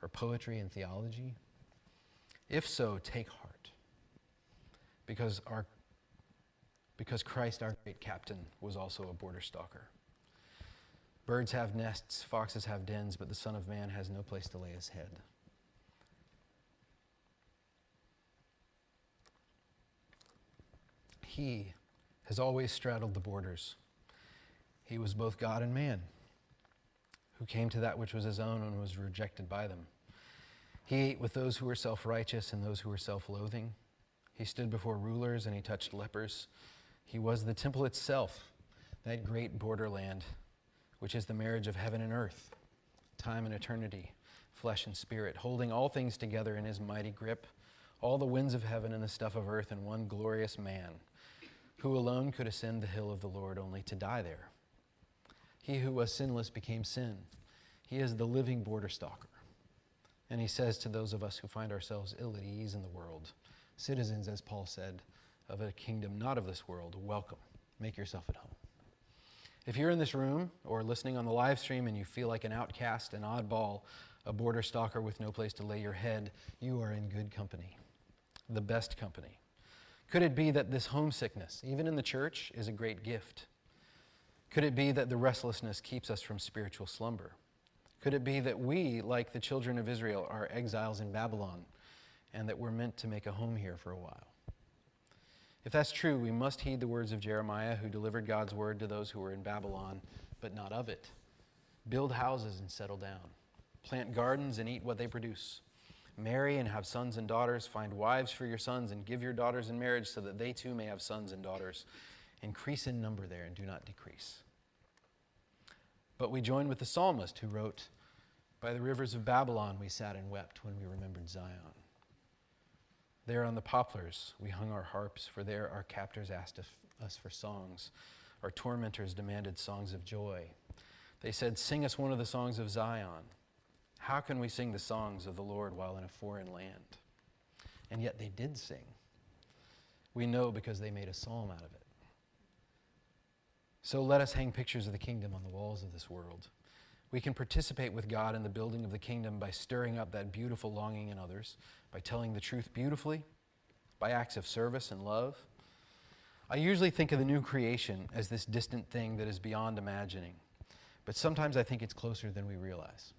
or poetry and theology? If so, take heart, because Christ, our great captain, was also a border stalker. Birds have nests, foxes have dens, but the Son of Man has no place to lay his head. He has always straddled the borders. He was both God and man, who came to that which was his own and was rejected by them. He ate with those who were self-righteous and those who were self-loathing. He stood before rulers and he touched lepers. He was the temple itself, that great borderland, which is the marriage of heaven and earth, time and eternity, flesh and spirit, holding all things together in his mighty grip, all the winds of heaven and the stuff of earth in one glorious man, who alone could ascend the hill of the Lord only to die there. He who was sinless became sin. He is the living border stalker. And he says to those of us who find ourselves ill at ease in the world, citizens, as Paul said, of a kingdom not of this world, welcome. Make yourself at home. If you're in this room or listening on the live stream and you feel like an outcast, an oddball, a border stalker with no place to lay your head, you are in good company, the best company. Could it be that this homesickness, even in the church, is a great gift? Could it be that the restlessness keeps us from spiritual slumber? Could it be that we, like the children of Israel, are exiles in Babylon and that we're meant to make a home here for a while? If that's true, we must heed the words of Jeremiah, who delivered God's word to those who were in Babylon, but not of it. Build houses and settle down. Plant gardens and eat what they produce. Marry and have sons and daughters. Find wives for your sons and give your daughters in marriage so that they too may have sons and daughters. Increase in number there and do not decrease. But we join with the psalmist who wrote, "By the rivers of Babylon we sat and wept when we remembered Zion. There on the poplars we hung our harps, for there our captors asked us for songs. Our tormentors demanded songs of joy. They said, 'Sing us one of the songs of Zion.' How can we sing the songs of the Lord while in a foreign land?" And yet they did sing. We know because they made a psalm out of it. So let us hang pictures of the kingdom on the walls of this world. We can participate with God in the building of the kingdom by stirring up that beautiful longing in others, by telling the truth beautifully, by acts of service and love. I usually think of the new creation as this distant thing that is beyond imagining, but sometimes I think it's closer than we realize.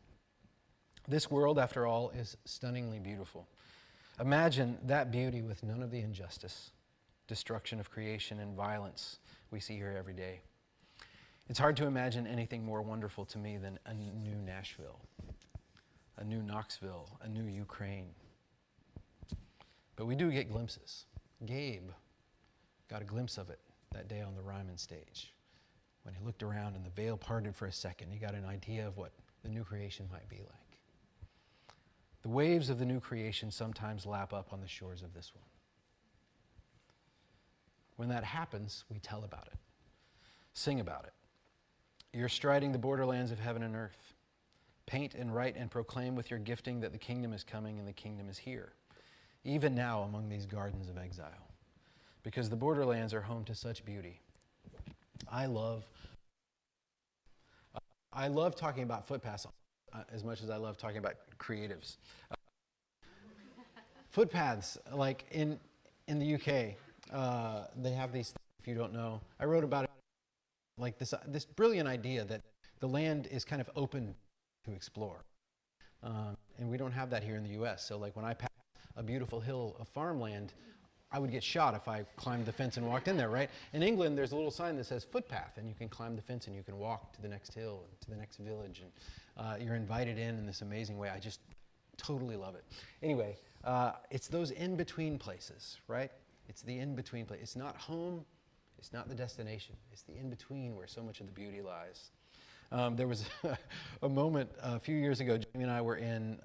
This world, after all, is stunningly beautiful. Imagine that beauty with none of the injustice, destruction of creation, and violence we see here every day. It's hard to imagine anything more wonderful to me than a new Nashville, a new Knoxville, a new Ukraine. But we do get glimpses. Gabe got a glimpse of it that day on the Ryman stage. When he looked around and the veil parted for a second, he got an idea of what the new creation might be like. The waves of the new creation sometimes lap up on the shores of this one. When that happens, we tell about it, sing about it. You're striding the borderlands of heaven and earth. Paint and write and proclaim with your gifting that the kingdom is coming and the kingdom is here, even now among these gardens of exile, because the borderlands are home to such beauty. I love talking about footpaths as much as I love talking about creatives. Footpaths, like in the UK, they have these, if you don't know, I wrote about it, like this brilliant idea that the land is kind of open to explore. And we don't have that here in the US. So like when I pass a beautiful hill of farmland, I would get shot if I climbed the fence and walked in there, right? In England, there's a little sign that says footpath, and you can climb the fence and you can walk to the next hill and to the next village, and you're invited in this amazing way. I just totally love it. Anyway, it's those in-between places, right? It's the in-between place. It's not home, it's not the destination. It's the in-between where so much of the beauty lies. There was a moment a few years ago, Jamie and I were in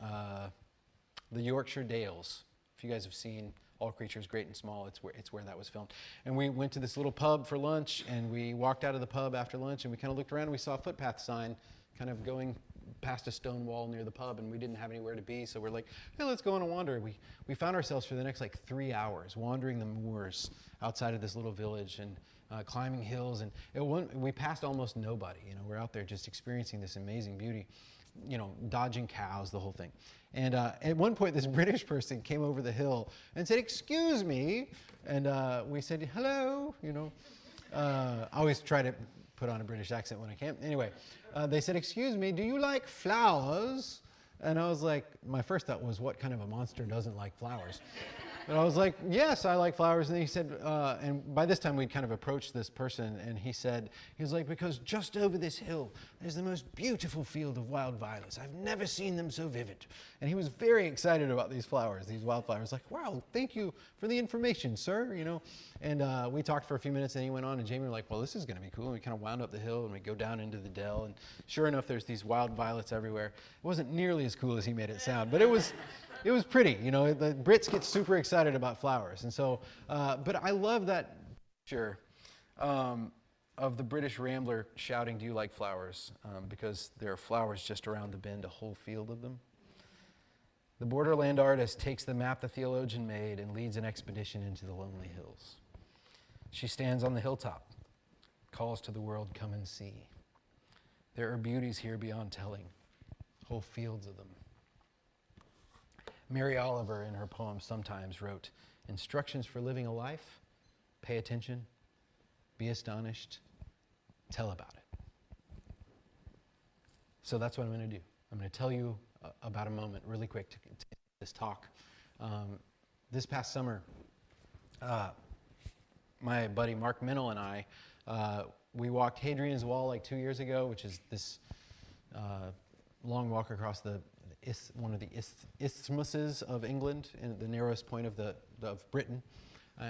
the Yorkshire Dales. If you guys have seen All Creatures Great and Small, it's where that was filmed. And we went to this little pub for lunch, and we walked out of the pub after lunch, and we kind of looked around, and we saw a footpath sign kind of going past a stone wall near the pub, and we didn't have anywhere to be, so we're like, hey, let's go on a wander. We found ourselves for the next like 3 hours wandering the moors outside of this little village and climbing hills, and we passed almost nobody. You know, we're out there just experiencing this amazing beauty, you know, dodging cows, the whole thing. And at one point, this British person came over the hill and said, "Excuse me," and we said, "Hello," you know. I always try to put on a British accent when I can. Anyway, they said, "Excuse me, do you like flowers?" And I was like, my first thought was, what kind of a monster doesn't like flowers? But I was like, yes, I like flowers. And he said, and by this time we'd kind of approached this person, and he was like, because just over this hill, there's the most beautiful field of wild violets. I've never seen them so vivid. And he was very excited about these flowers, these wildflowers. Like, wow, thank you for the information, sir, you know. And we talked for a few minutes, and he went on, and Jamie were like, well, this is going to be cool. And we kind of wound up the hill, and we go down into the dell, and sure enough, there's these wild violets everywhere. It wasn't nearly as cool as he made it sound, but it was pretty, you know. The Brits get super excited about flowers, and so, but I love that picture of the British rambler shouting, "Do you like flowers?" Because there are flowers just around the bend, a whole field of them. The borderland artist takes the map the theologian made and leads an expedition into the lonely hills. She stands on the hilltop, calls to the world, "Come and see. There are beauties here beyond telling, whole fields of them." Mary Oliver, in her poem Sometimes, wrote, "Instructions for living a life: pay attention, be astonished, tell about it." So that's what I'm going to do. I'm going to tell you about a moment really quick to this talk. This past summer, my buddy Mark Minnell and I, we walked Hadrian's Wall like 2 years ago, which is this long walk across one of the isthmuses of England, in the narrowest point of Britain.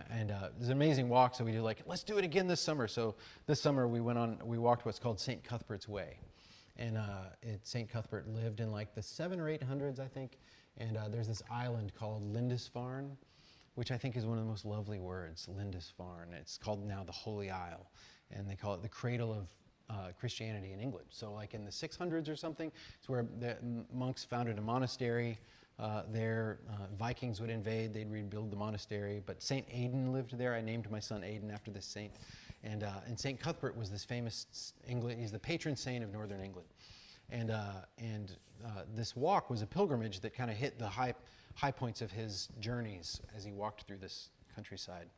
And it was an amazing walk, so we did like, let's do it again this summer. So this summer we walked what's called St. Cuthbert's Way. And St. Cuthbert lived in like the 700s or 800s, I think. And there's this island called Lindisfarne, which I think is one of the most lovely words, Lindisfarne. It's called now the Holy Isle, and they call it the cradle of Christianity in England. So like in the 600s or something, it's where the monks founded a monastery there. Vikings would invade, they'd rebuild the monastery, but Saint Aidan lived there. I named my son Aidan after this saint. And Saint Cuthbert was this famous he's the patron saint of northern England. And this walk was a pilgrimage that kind of hit the high points of his journeys as he walked through this countryside,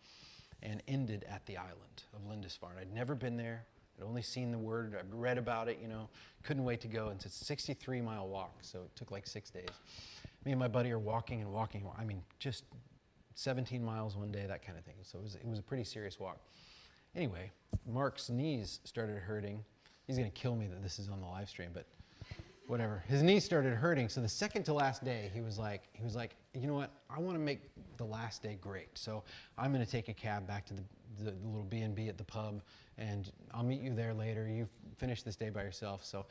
and ended at the island of Lindisfarne. I'd never been there. I'd only seen the word, I'd read about it, you know, couldn't wait to go. And it's a 63-mile walk, so it took like 6 days. Me and my buddy are walking and walking. I mean, just 17 miles one day, that kind of thing. So it was a pretty serious walk. Anyway, Mark's knees started hurting. He's going to kill me that this is on the live stream, but whatever. His knees started hurting, so the second to last day, he was like, you know what? I want to make the last day great. So I'm going to take a cab back to the little B&B at the pub, and I'll meet you there later. You finish this day by yourself. So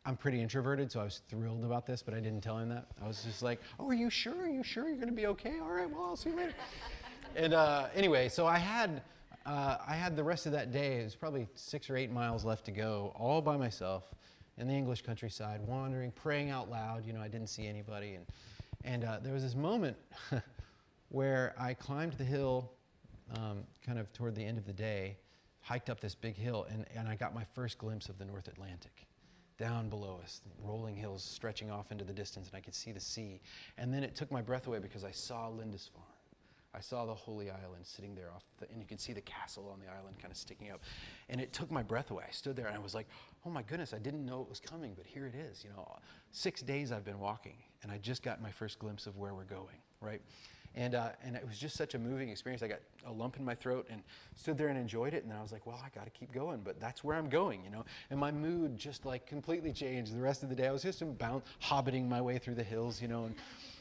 I'm pretty introverted, so I was thrilled about this, but I didn't tell him that. I was just like, oh, are you sure? Are you sure you're going to be okay? All right, well, I'll see you later. And anyway, so I had the rest of that day. It was probably 6 or 8 miles left to go, all by myself in the English countryside, wandering, praying out loud. You know, I didn't see anybody. And there was this moment where I climbed the hill kind of toward the end of the day, hiked up this big hill, and I got my first glimpse of the North Atlantic. Down below us, rolling hills stretching off into the distance, and I could see the sea. And then it took my breath away because I saw Lindisfarne. I saw the Holy Island sitting there and you could see the castle on the island kind of sticking up. And it took my breath away. I stood there and I was like, oh my goodness, I didn't know it was coming, but here it is. You know, 6 days I've been walking, and I just got my first glimpse of where we're going, right? And it was just such a moving experience. I got a lump in my throat and stood there and enjoyed it. And then I was like, well, I got to keep going, but that's where I'm going, you know. And my mood just like completely changed the rest of the day. I was just hobbiting my way through the hills, you know, and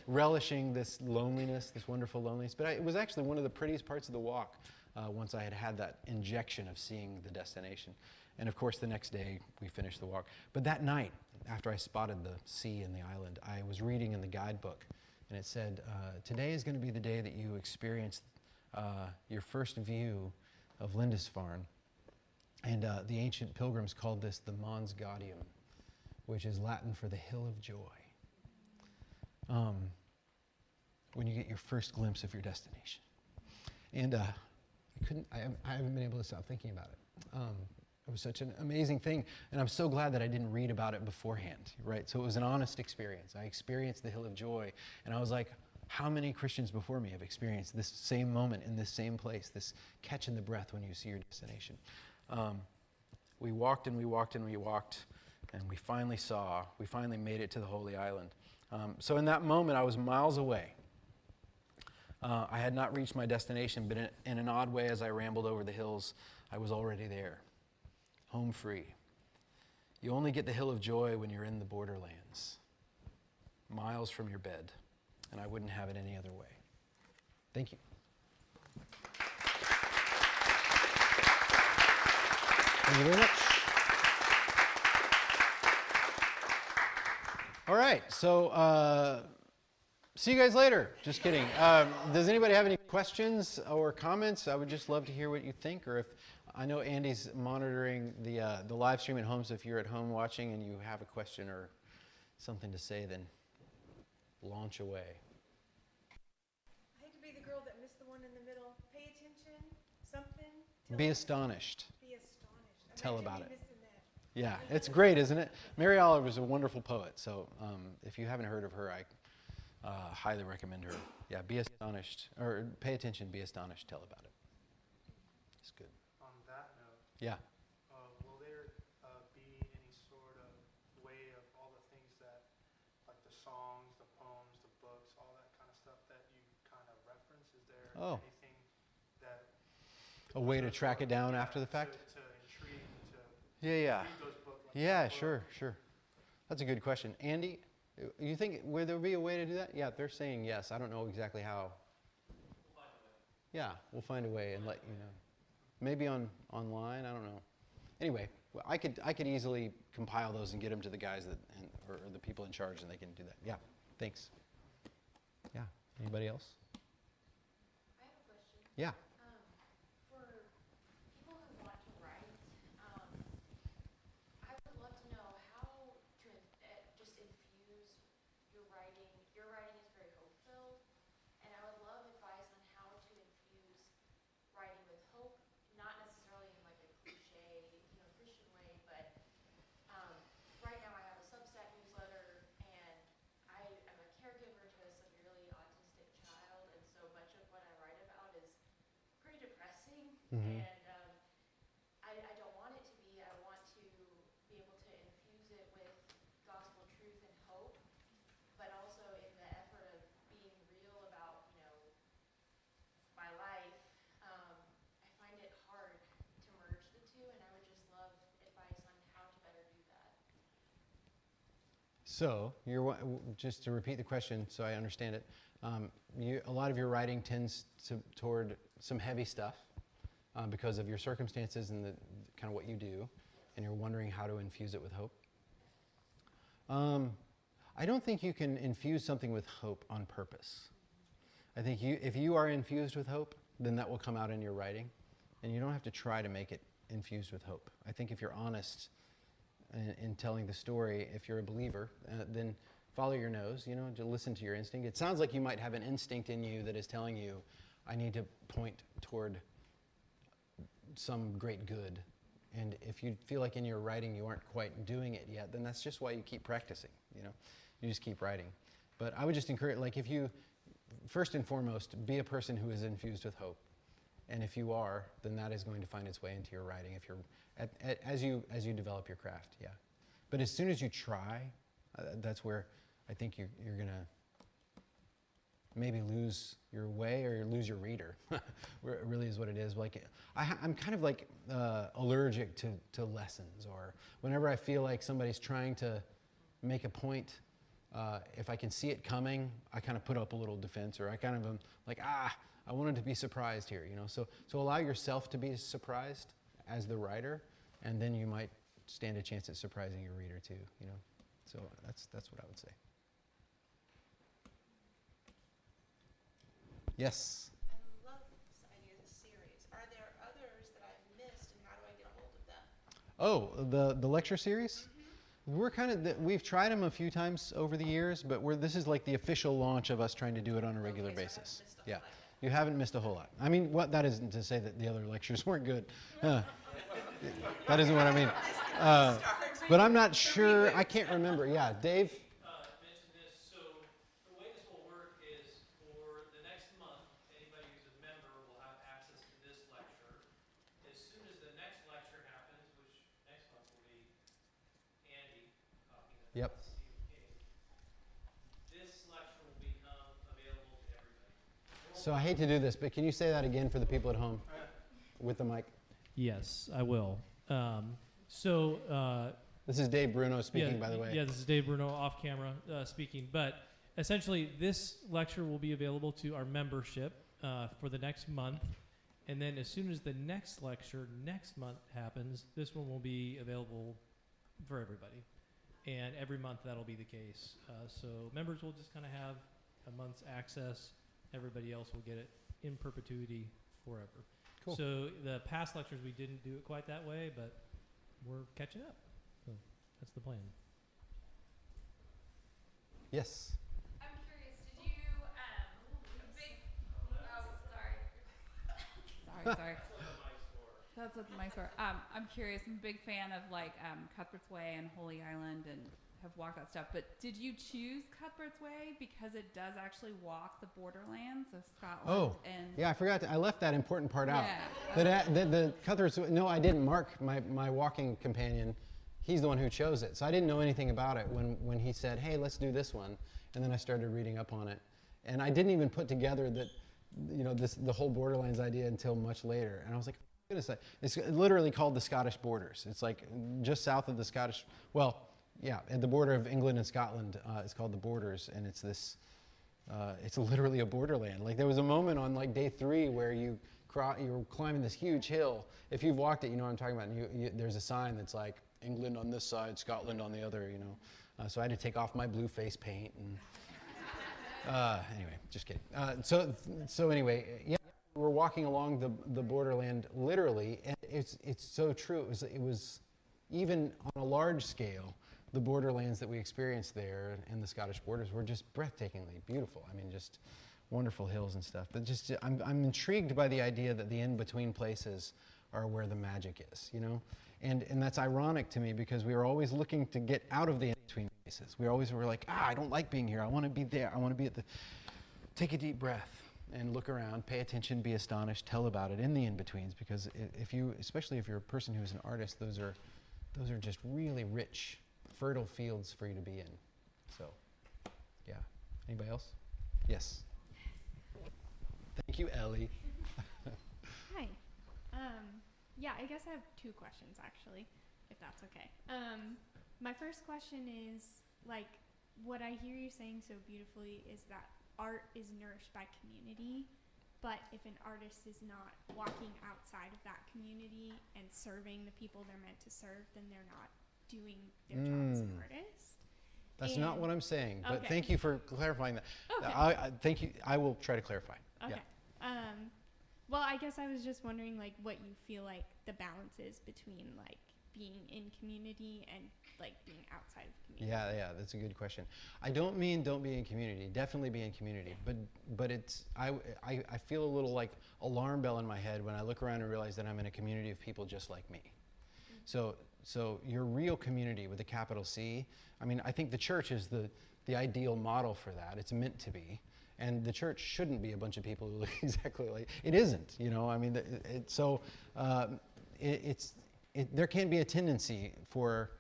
relishing this loneliness, this wonderful loneliness. But it was actually one of the prettiest parts of the walk once I had that injection of seeing the destination. And of course, the next day we finished the walk. But that night, after I spotted the sea and the island, I was reading in the guidebook. And it said, today is going to be the day that you experience your first view of Lindisfarne. And the ancient pilgrims called this the Mons Gaudium, which is Latin for the hill of joy. When you get your first glimpse of your destination. And I haven't been able to stop thinking about it. It was such an amazing thing, and I'm so glad that I didn't read about it beforehand, right? So it was an honest experience. I experienced the hill of joy, and I was like, how many Christians before me have experienced this same moment in this same place, this catch in the breath when you see your destination? We walked and we walked and we walked, and we finally made it to the Holy Island. So in that moment, I was miles away. I had not reached my destination, but in an odd way, as I rambled over the hills, I was already there. Home free. You only get the hill of joy when you're in the borderlands, miles from your bed, and I wouldn't have it any other way. Thank you. Thank you very much. All right, so see you guys later. Just kidding. Does anybody have any questions or comments? I would just love to hear what you think, or if I know Andy's monitoring the live stream at home, so if you're at home watching and you have a question or something to say, then launch away. I hate to be the girl that missed the one in the middle. Pay attention, something. Be astonished. Be astonished. Tell about it. Missing that. Yeah, it's great, isn't it? Mary Oliver is a wonderful poet, so if you haven't heard of her, I highly recommend her. Yeah, be astonished, or pay attention, be astonished, tell about it. It's good. On that note, Yeah. will there be any sort of way of all the things that, like the songs, the poems, the books, all that kind of stuff that you kind of reference? Is there anything that... A way to track it down after the fact? To intrigue, to Yeah. read those books. Like Yeah, sure. That's a good question. Andy, you think, would there be a way to do that? Yeah, they're saying yes. I don't know exactly how. We'll find a way. Yeah, we'll find a way and let you know. Maybe online, I don't know. Anyway, I could easily compile those and get them to the guys or the people in charge, and they can do that. Yeah, thanks. Yeah, anybody else? I have a question. Yeah. For people who want to write, I would love to know how to just infuse your writing. Your writing is very hope-filled, and I would love advice on how to infuse writing with hope, not necessarily in like a cliche, Christian way, but right now I have a Substack newsletter, and I am a caregiver to a severely autistic child, and so much of what I write about is pretty depressing, Mm-hmm. and I don't want it to be. I want to be able to infuse it with gospel truth and hope, but also in the effort of being real about, my life. I find it hard to merge the two, and I would just love advice on how to better do that. So, just to repeat the question so I understand it, a lot of your writing tends toward some heavy stuff because of your circumstances and the kind of what you do, and you're wondering how to infuse it with hope. I don't think you can infuse something with hope on purpose. I think if you are infused with hope, then that will come out in your writing, and you don't have to try to make it infused with hope. I think if you're honest in telling the story, if you're a believer, then follow your nose, to listen to your instinct. It sounds like you might have an instinct in you that is telling you, I need to point toward some great good. And if you feel like in your writing you aren't quite doing it yet, then that's just why you keep practicing, You just keep writing. But I would just encourage, if you, first and foremost, be a person who is infused with hope. And if you are, then that is going to find its way into your writing if you're, as you develop your craft, yeah. But as soon as you try, that's where I think you're going to maybe lose your way or lose your reader. It really is what it is. I'm kind of allergic to lessons, or whenever I feel like somebody's trying to make a point, if I can see it coming, I kind of put up a little defense, or I kind of am like, I wanted to be surprised here, So allow yourself to be surprised as the writer, and then you might stand a chance at surprising your reader too, So that's what I would say. Yes? I love this idea of a series. Are there others that I've missed, and how do I get a hold of them? Oh, the lecture series? We're we've tried them a few times over the years, but this is like the official launch of us trying to do it on a regular basis. Yeah, you haven't missed a whole lot. I mean, that isn't to say that the other lectures weren't good. That isn't what I mean. But I'm not sure. I can't remember. Yeah, Dave. Mentioned this. So the way this will work is for the next month, anybody who's a member will have access to this lecture. As soon as the next lecture happens, which next month will be Andy talking about Yep. this lecture will become available to everybody. So I hate to do this, but can you say that again for the people at home with the mic? Yes, I will. This is Dave Bruno speaking, by the way. Yeah, this is Dave Bruno off camera speaking. But essentially, this lecture will be available to our membership for the next month. And then as soon as the next lecture next month happens, this one will be available for everybody. And every month that'll be the case. So members will just kind of have a month's access. Everybody else will get it in perpetuity forever. Cool. So the past lectures, we didn't do it quite that way, but we're catching up. So that's the plan. Yes. I'm curious, did you, Sorry. That's what the mics were. I'm curious. I'm a big fan of Cuthbert's Way and Holy Island and have walked that stuff. But did you choose Cuthbert's Way because it does actually walk the borderlands of Scotland? Oh, and yeah, I forgot. I left that important part out. Yeah. The Cuthbert's, no, I didn't. Mark, my walking companion, he's the one who chose it. So I didn't know anything about it when he said, hey, let's do this one. And then I started reading up on it. And I didn't even put together that, the whole Borderlands idea until much later. And I was like, goodness, it's literally called the Scottish Borders. It's like just south of the Scottish, well, yeah, at the border of England and Scotland, it's called the Borders, and it's this, it's literally a borderland. Like there was a moment on like day 3 where you were climbing this huge hill. If you've walked it, you know what I'm talking about. And there's a sign that's like England on this side, Scotland on the other. So I had to take off my blue face paint. And anyway, just kidding. So anyway, yeah, we're walking along the borderland literally, and it's so true. It was even on a large scale. The borderlands that we experienced there and the Scottish borders were just breathtakingly beautiful. I mean, just wonderful hills and stuff. But just, I'm intrigued by the idea that the in-between places are where the magic is, And that's ironic to me because we were always looking to get out of the in-between places. We always were like, I don't like being here. I want to be there. I want to be take a deep breath and look around, pay attention, be astonished, tell about it in the in-betweens because especially if you're a person who's an artist, those are just really rich, fertile fields for you to be in. So, yeah. Anybody else? Yes. Thank you, Ellie. Hi. Yeah, I guess I have 2 questions actually, if that's okay. My first question is, what I hear you saying so beautifully is that art is nourished by community, but if an artist is not walking outside of that community and serving the people they're meant to serve, then they're not doing their job as an artist. That's not what I'm saying, but Okay. thank you for clarifying that. Okay. Thank you. I will try to clarify. Okay. Yeah. Well, I guess I was just wondering, what you feel like the balance is between, being in community and, being outside of community. Yeah, that's a good question. I don't mean don't be in community. Definitely be in community. But it's I feel a little like alarm bell in my head when I look around and realize that I'm in a community of people just like me. So your real community with a capital C, I mean, I think the church is the ideal model for that. It's meant to be. And the church shouldn't be a bunch of people who look exactly like, it isn't, I mean, there can be a tendency for,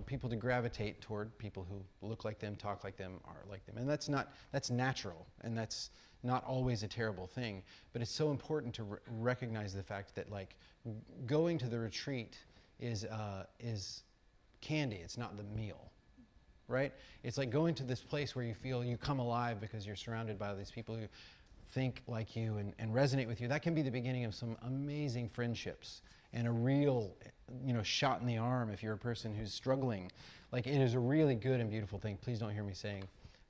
people to gravitate toward people who look like them, talk like them, are like them. And that's natural, and that's not always a terrible thing. But it's so important to recognize the fact that, going to the retreat is candy, it's not the meal. Right? It's like going to this place where you feel you come alive because you're surrounded by all these people who think like you and resonate with you. That can be the beginning of some amazing friendships and a real, shot in the arm if you're a person who's struggling. It is a really good and beautiful thing. Please don't hear me saying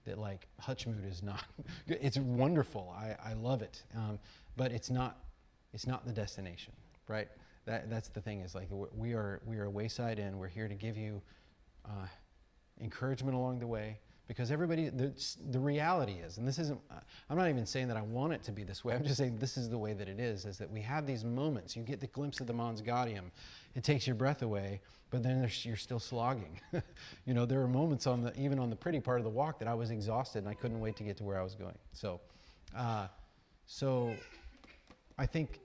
that Hutchmood is not good. It's wonderful. I love it. But it's not the destination, right? That's the thing is we are a wayside inn. We're here to give you encouragement along the way. Because everybody, the reality is, and this isn't, I'm not even saying that I want it to be this way, I'm just saying this is the way that it is that we have these moments. You get the glimpse of the Mons Gaudium, it takes your breath away, but then you're still slogging. You know, there were moments even on the pretty part of the walk that I was exhausted and I couldn't wait to get to where I was going. So I think,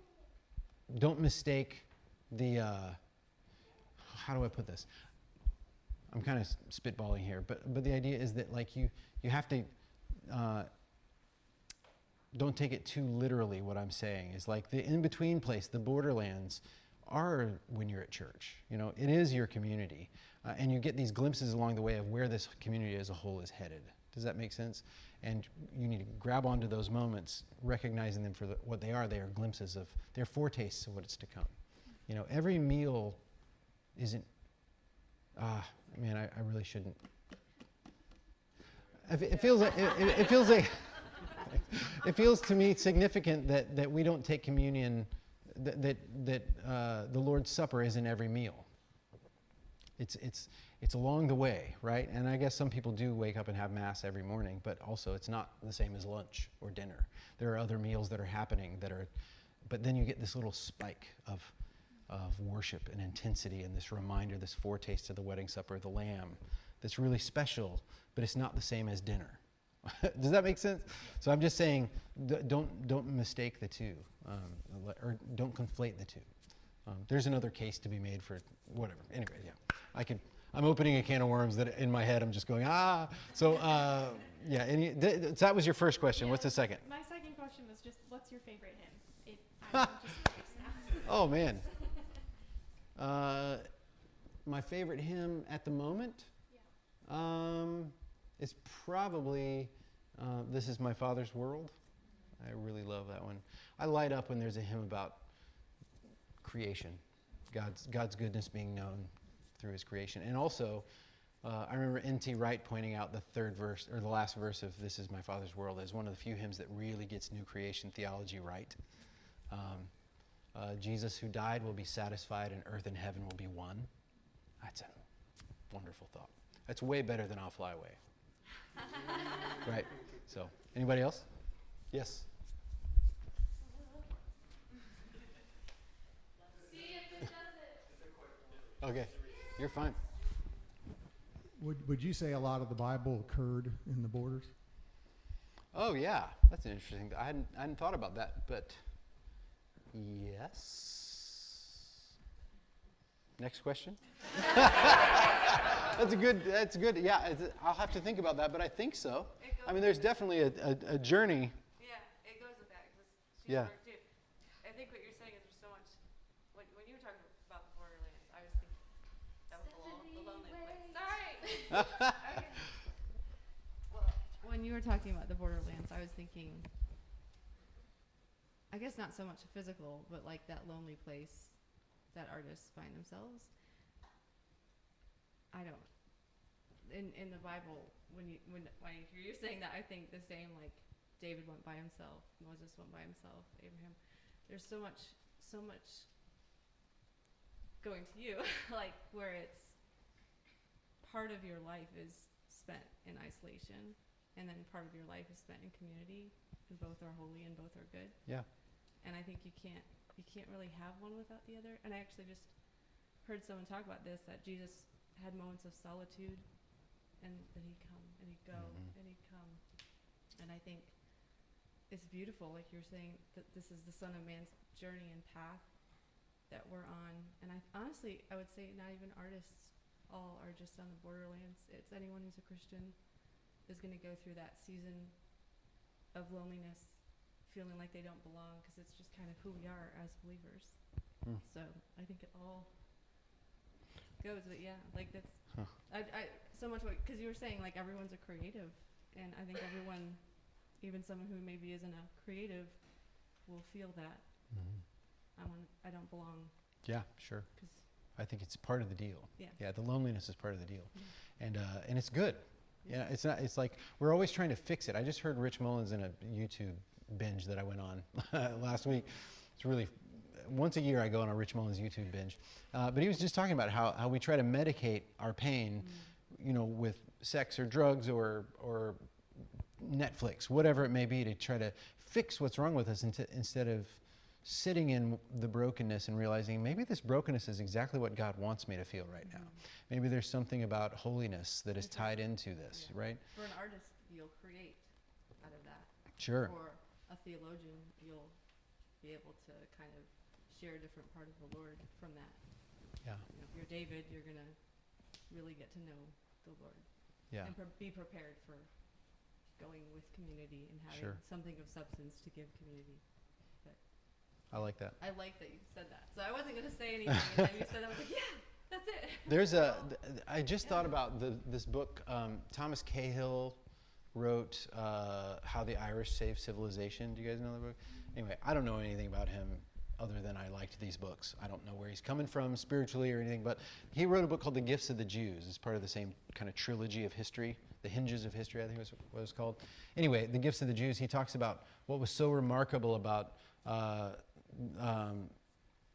don't mistake the, how do I put this? I'm kind of spitballing here, but the idea is that like you have to, don't take it too literally. What I'm saying is like the in-between place, the borderlands, are when you're at church. You know, it is your community, and you get these glimpses along the way of where this community as a whole is headed. Does that make sense? And you need to grab onto those moments, recognizing them for what they are. They are glimpses of, they're foretastes of what's to come. You know, every meal isn't. Man, I really shouldn't. It feels like it feels to me significant that we don't take communion, that the Lord's Supper isn't every meal. It's along the way, right? And I guess some people do wake up and have Mass every morning, but also it's not the same as lunch or dinner. There are other meals that are happening but then you get this little spike of worship and intensity and this reminder, this foretaste of the wedding supper of the Lamb that's really special, but it's not the same as dinner. Does that make sense? So I'm just saying, don't mistake the two, or don't conflate the two. There's another case to be made for whatever. Anyway, yeah, I'm opening a can of worms that in my head I'm just going, So, yeah, that was your first question. Yeah, what's the second? My second question was just, what's your favorite hymn? I'm just curious now. Oh, man. My favorite hymn at the moment is probably This Is My Father's World. I really love that one. I light up when there's a hymn about creation, God's goodness being known through his creation. And also, I remember N.T. Wright pointing out the third verse, or the last verse of This Is My Father's World as one of the few hymns that really gets new creation theology right. Jesus who died will be satisfied and earth and heaven will be one. That's a wonderful thought. That's way better than I'll Fly Away. Right? So, anybody else? Yes? Let's see if it does it. Okay, you're fine. Would you say a lot of the Bible occurred in the borders? Oh yeah, that's an interesting. I hadn't thought about that, but yes. Next question. That's good. Yeah, I'll have to think about that, but I think so. I mean, there's definitely a journey. Yeah, it goes with that because she's Yeah. work too. I think what you're saying is there's so much. When you were talking about the Borderlands, I was thinking that was the lonely place. Sorry. Okay. Well, when you were talking about the Borderlands, I was thinking, I guess not so much physical, but like that lonely place that artists find themselves. I don't. In the Bible, when I hear you saying that, I think the same. Like David went by himself, Moses went by himself, Abraham. There's so much going to you, like where it's part of your life is spent in isolation, and then part of your life is spent in community, and both are holy and both are good. Yeah. And I think you can't really have one without the other. And I actually just heard someone talk about this, that Jesus had moments of solitude, and then he'd come and he'd go and he'd come. And I think it's beautiful, like you're saying, that this is the Son of Man's journey and path that we're on. And I would say not even artists all are just on the borderlands. It's anyone who's a Christian is going to go through that season of loneliness, feeling like they don't belong, because it's just kind of who we are as believers. So I think it all goes, but yeah, like that's I so much, because you were saying like everyone's a creative, and I think everyone, even someone who maybe isn't a creative, will feel that I don't belong. Yeah, sure. I think it's part of the deal. Yeah. The loneliness is part of the deal, and it's good. Yeah, it's not. It's like we're always trying to fix it. I just heard Rich Mullins in a YouTube binge that I went on last week. It's really, once a year I go on a Rich Mullins YouTube binge, but he was just talking about how we try to medicate our pain with sex or drugs or Netflix, whatever it may be, to try to fix what's wrong with us instead of sitting in the brokenness and realizing maybe this brokenness is exactly what God wants me to feel right now. Maybe there's something about holiness that is tied into this, right? For an artist, you'll create out of that. Sure. For a theologian, you'll be able to kind of share a different part of the Lord from that. Yeah. If you're David, you're going to really get to know the Lord. Yeah. And be prepared for going with community and having Sure. something of substance to give community. But I like that. I like that you said that. So I wasn't going to say anything, and then you said that. I was like, yeah, that's it. I just thought about this book. Thomas Cahill wrote How the Irish Saved Civilization. Do you guys know the book? Anyway, I don't know anything about him other than I liked these books. I don't know where he's coming from spiritually or anything, but he wrote a book called The Gifts of the Jews. It's part of the same kind of trilogy of history, The Hinges of History, I think was what it was called. Anyway, The Gifts of the Jews, he talks about what was so remarkable about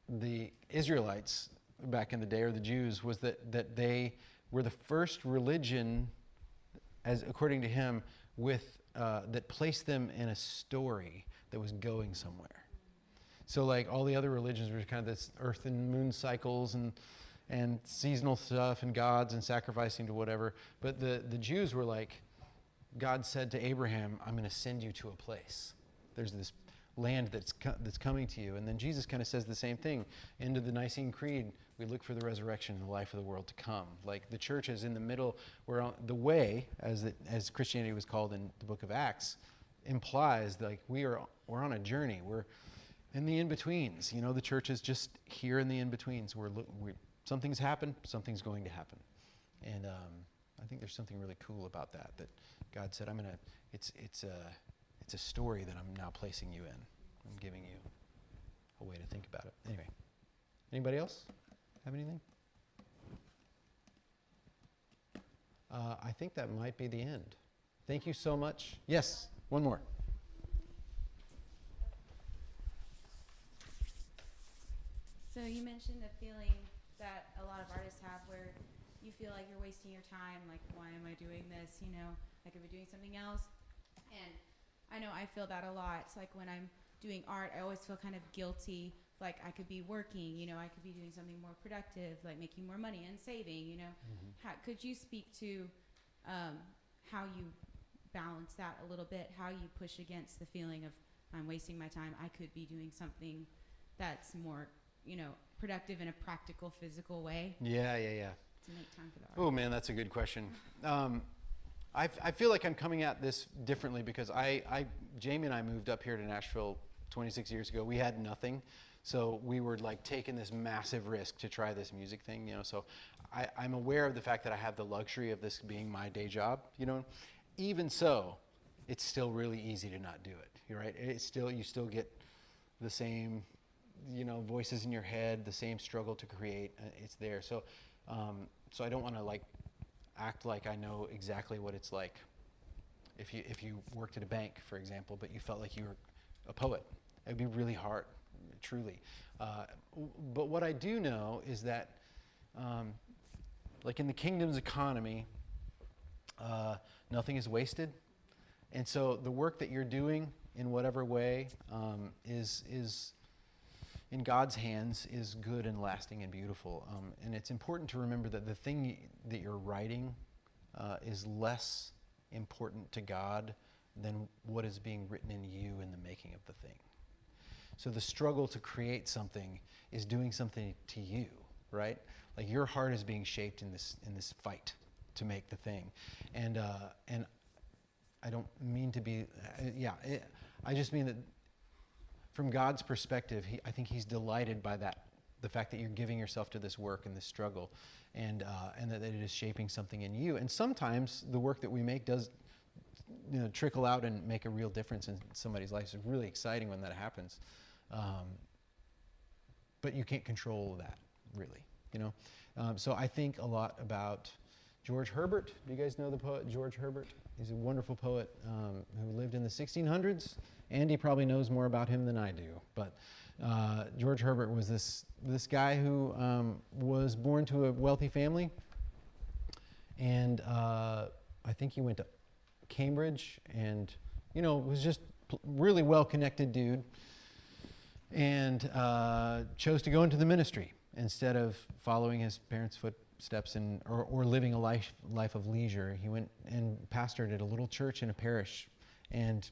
the Israelites back in the day, or the Jews, was that they were the first religion, as according to him, that placed them in a story that was going somewhere. So like all the other religions were kind of this earth and moon cycles and seasonal stuff and gods and sacrificing to whatever. But the Jews were like, God said to Abraham, I'm going to send you to a place. There's this land that's coming to you. And then Jesus kind of says the same thing. Into the Nicene Creed, we look for the resurrection and the life of the world to come. Like the church is in the middle, we're on the way, as Christianity was called in the book of Acts, implies like we're on a journey. We're in the in-betweens. The church is just here in the in-betweens. Something's happened, something's going to happen. And I think there's something really cool about that God said, it's a story that I'm now placing you in. I'm giving you a way to think about it. Anyway, anybody else have anything? I think that might be the end. Thank you so much. Yes, one more. So you mentioned the feeling that a lot of artists have where you feel like you're wasting your time, like, why am I doing this? I could be doing something else. And I know I feel that a lot. It's like when I'm doing art, I always feel kind of guilty, like I could be working, I could be doing something more productive, like making more money and saving, Could you speak to how you balance that a little bit, how you push against the feeling of I'm wasting my time, I could be doing something that's more productive in a practical, physical way? Yeah. To make time for the art. Oh man, that's a good question. I feel like I'm coming at this differently because Jamie and I moved up here to Nashville 26 years ago. We had nothing, so we were like taking this massive risk to try this music thing. So I'm aware of the fact that I have the luxury of this being my day job. Even so, it's still really easy to not do it. You're right. You still get the same voices in your head, the same struggle to create. It's there. So I don't want to act like I know exactly what it's like if you worked at a bank, for example, but you felt like you were a poet. It would be really hard, truly. But what I do know is that, like in the kingdom's economy, nothing is wasted. And so the work that you're doing in whatever way is in God's hands is good and lasting and beautiful. And it's important to remember that the thing that you're writing is less important to God than what is being written in you in the making of the thing. So the struggle to create something is doing something to you, right? Like your heart is being shaped in this fight to make the thing. And I don't mean to be, I just mean that from God's perspective, I think He's delighted by that, the fact that you're giving yourself to this work and this struggle, and that it is shaping something in you. And sometimes the work that we make does, trickle out and make a real difference in somebody's life. It's really exciting when that happens, but you can't control that, really. So I think a lot about George Herbert. Do you guys know the poet George Herbert? He's a wonderful poet who lived in the 1600s. Andy probably knows more about him than I do. But George Herbert was this guy who was born to a wealthy family. and I think he went to Cambridge, and was just really well-connected dude, and chose to go into the ministry instead of following his parents' footsteps or living a life of leisure. He went and pastored at a little church in a parish and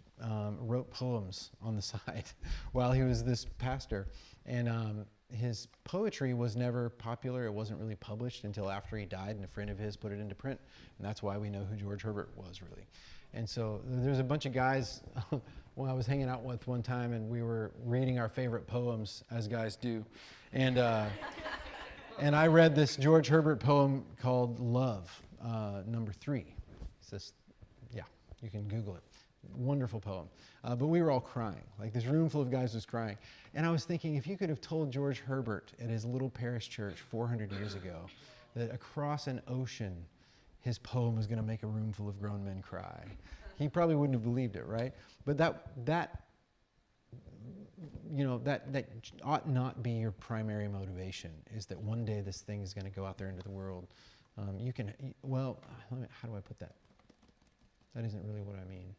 wrote poems on the side while he was this pastor. And his poetry was never popular. It wasn't really published until after he died, and a friend of his put it into print. And that's why we know who George Herbert was, really. And so there's a bunch of guys when I was hanging out with one time, and we were reading our favorite poems, as guys do. And and I read this George Herbert poem called Love, number 3. It's this, yeah, you can Google it. Wonderful poem. But we were all crying. Like, this room full of guys was crying. And I was thinking, if you could have told George Herbert at his little parish church 400 years ago that across an ocean his poem was going to make a room full of grown men cry, he probably wouldn't have believed it, right? But that ought not be your primary motivation, is that one day this thing is going to go out there into the world. How do I put that? That isn't really what I mean.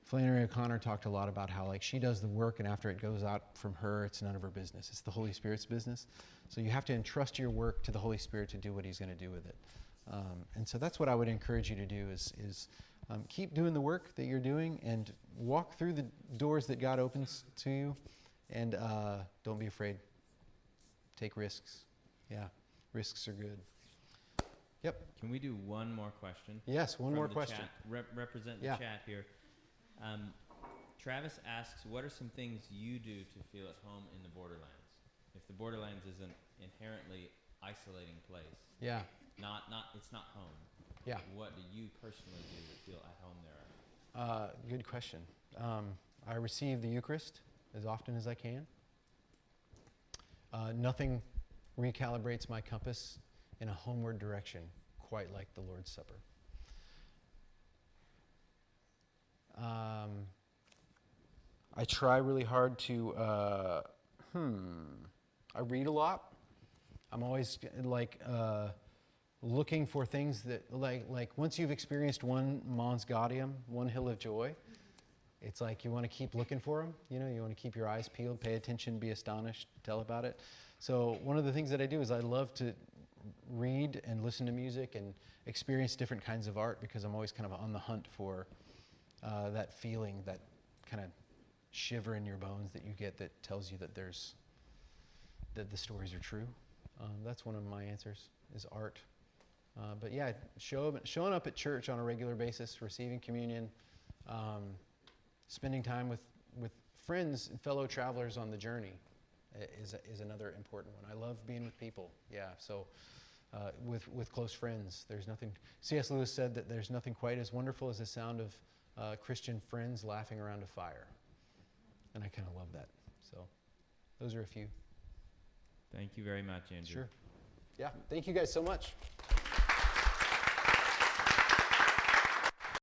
Flannery O'Connor talked a lot about how, like, she does the work, and after it goes out from her, it's none of her business. It's the Holy Spirit's business. So you have to entrust your work to the Holy Spirit to do what he's going to do with it. And so that's what I would encourage you to do is keep doing the work that you're doing and walk through the doors that God opens to you, and don't be afraid. Take risks. Yeah, risks are good. Yep. Can we do one more question? Yes, one more question. Represent the chat here. Travis asks, what are some things you do to feel at home in the Borderlands? If the Borderlands is an inherently isolating place. Yeah. It's not home. Yeah. What do you personally do to feel at home there? Good question. I receive the Eucharist as often as I can. Nothing recalibrates my compass in a homeward direction quite like the Lord's Supper. I try really hard to, I read a lot. I'm always looking for things that, like once you've experienced one Mons Gaudium, one hill of joy, it's like you want to keep looking for them. You want to keep your eyes peeled, pay attention, be astonished, tell about it. So one of the things that I do is I love to read and listen to music and experience different kinds of art, because I'm always kind of on the hunt for that feeling, that kind of shiver in your bones that you get that tells you that the stories are true. That's one of my answers, is art. But yeah, showing up at church on a regular basis, receiving communion, spending time with friends and fellow travelers on the journey is another important one. I love being with people. Yeah, so with close friends, there's nothing. C.S. Lewis said that there's nothing quite as wonderful as the sound of Christian friends laughing around a fire, and I kind of love that. So those are a few. Thank you very much, Andrew. Sure. Yeah, thank you guys so much.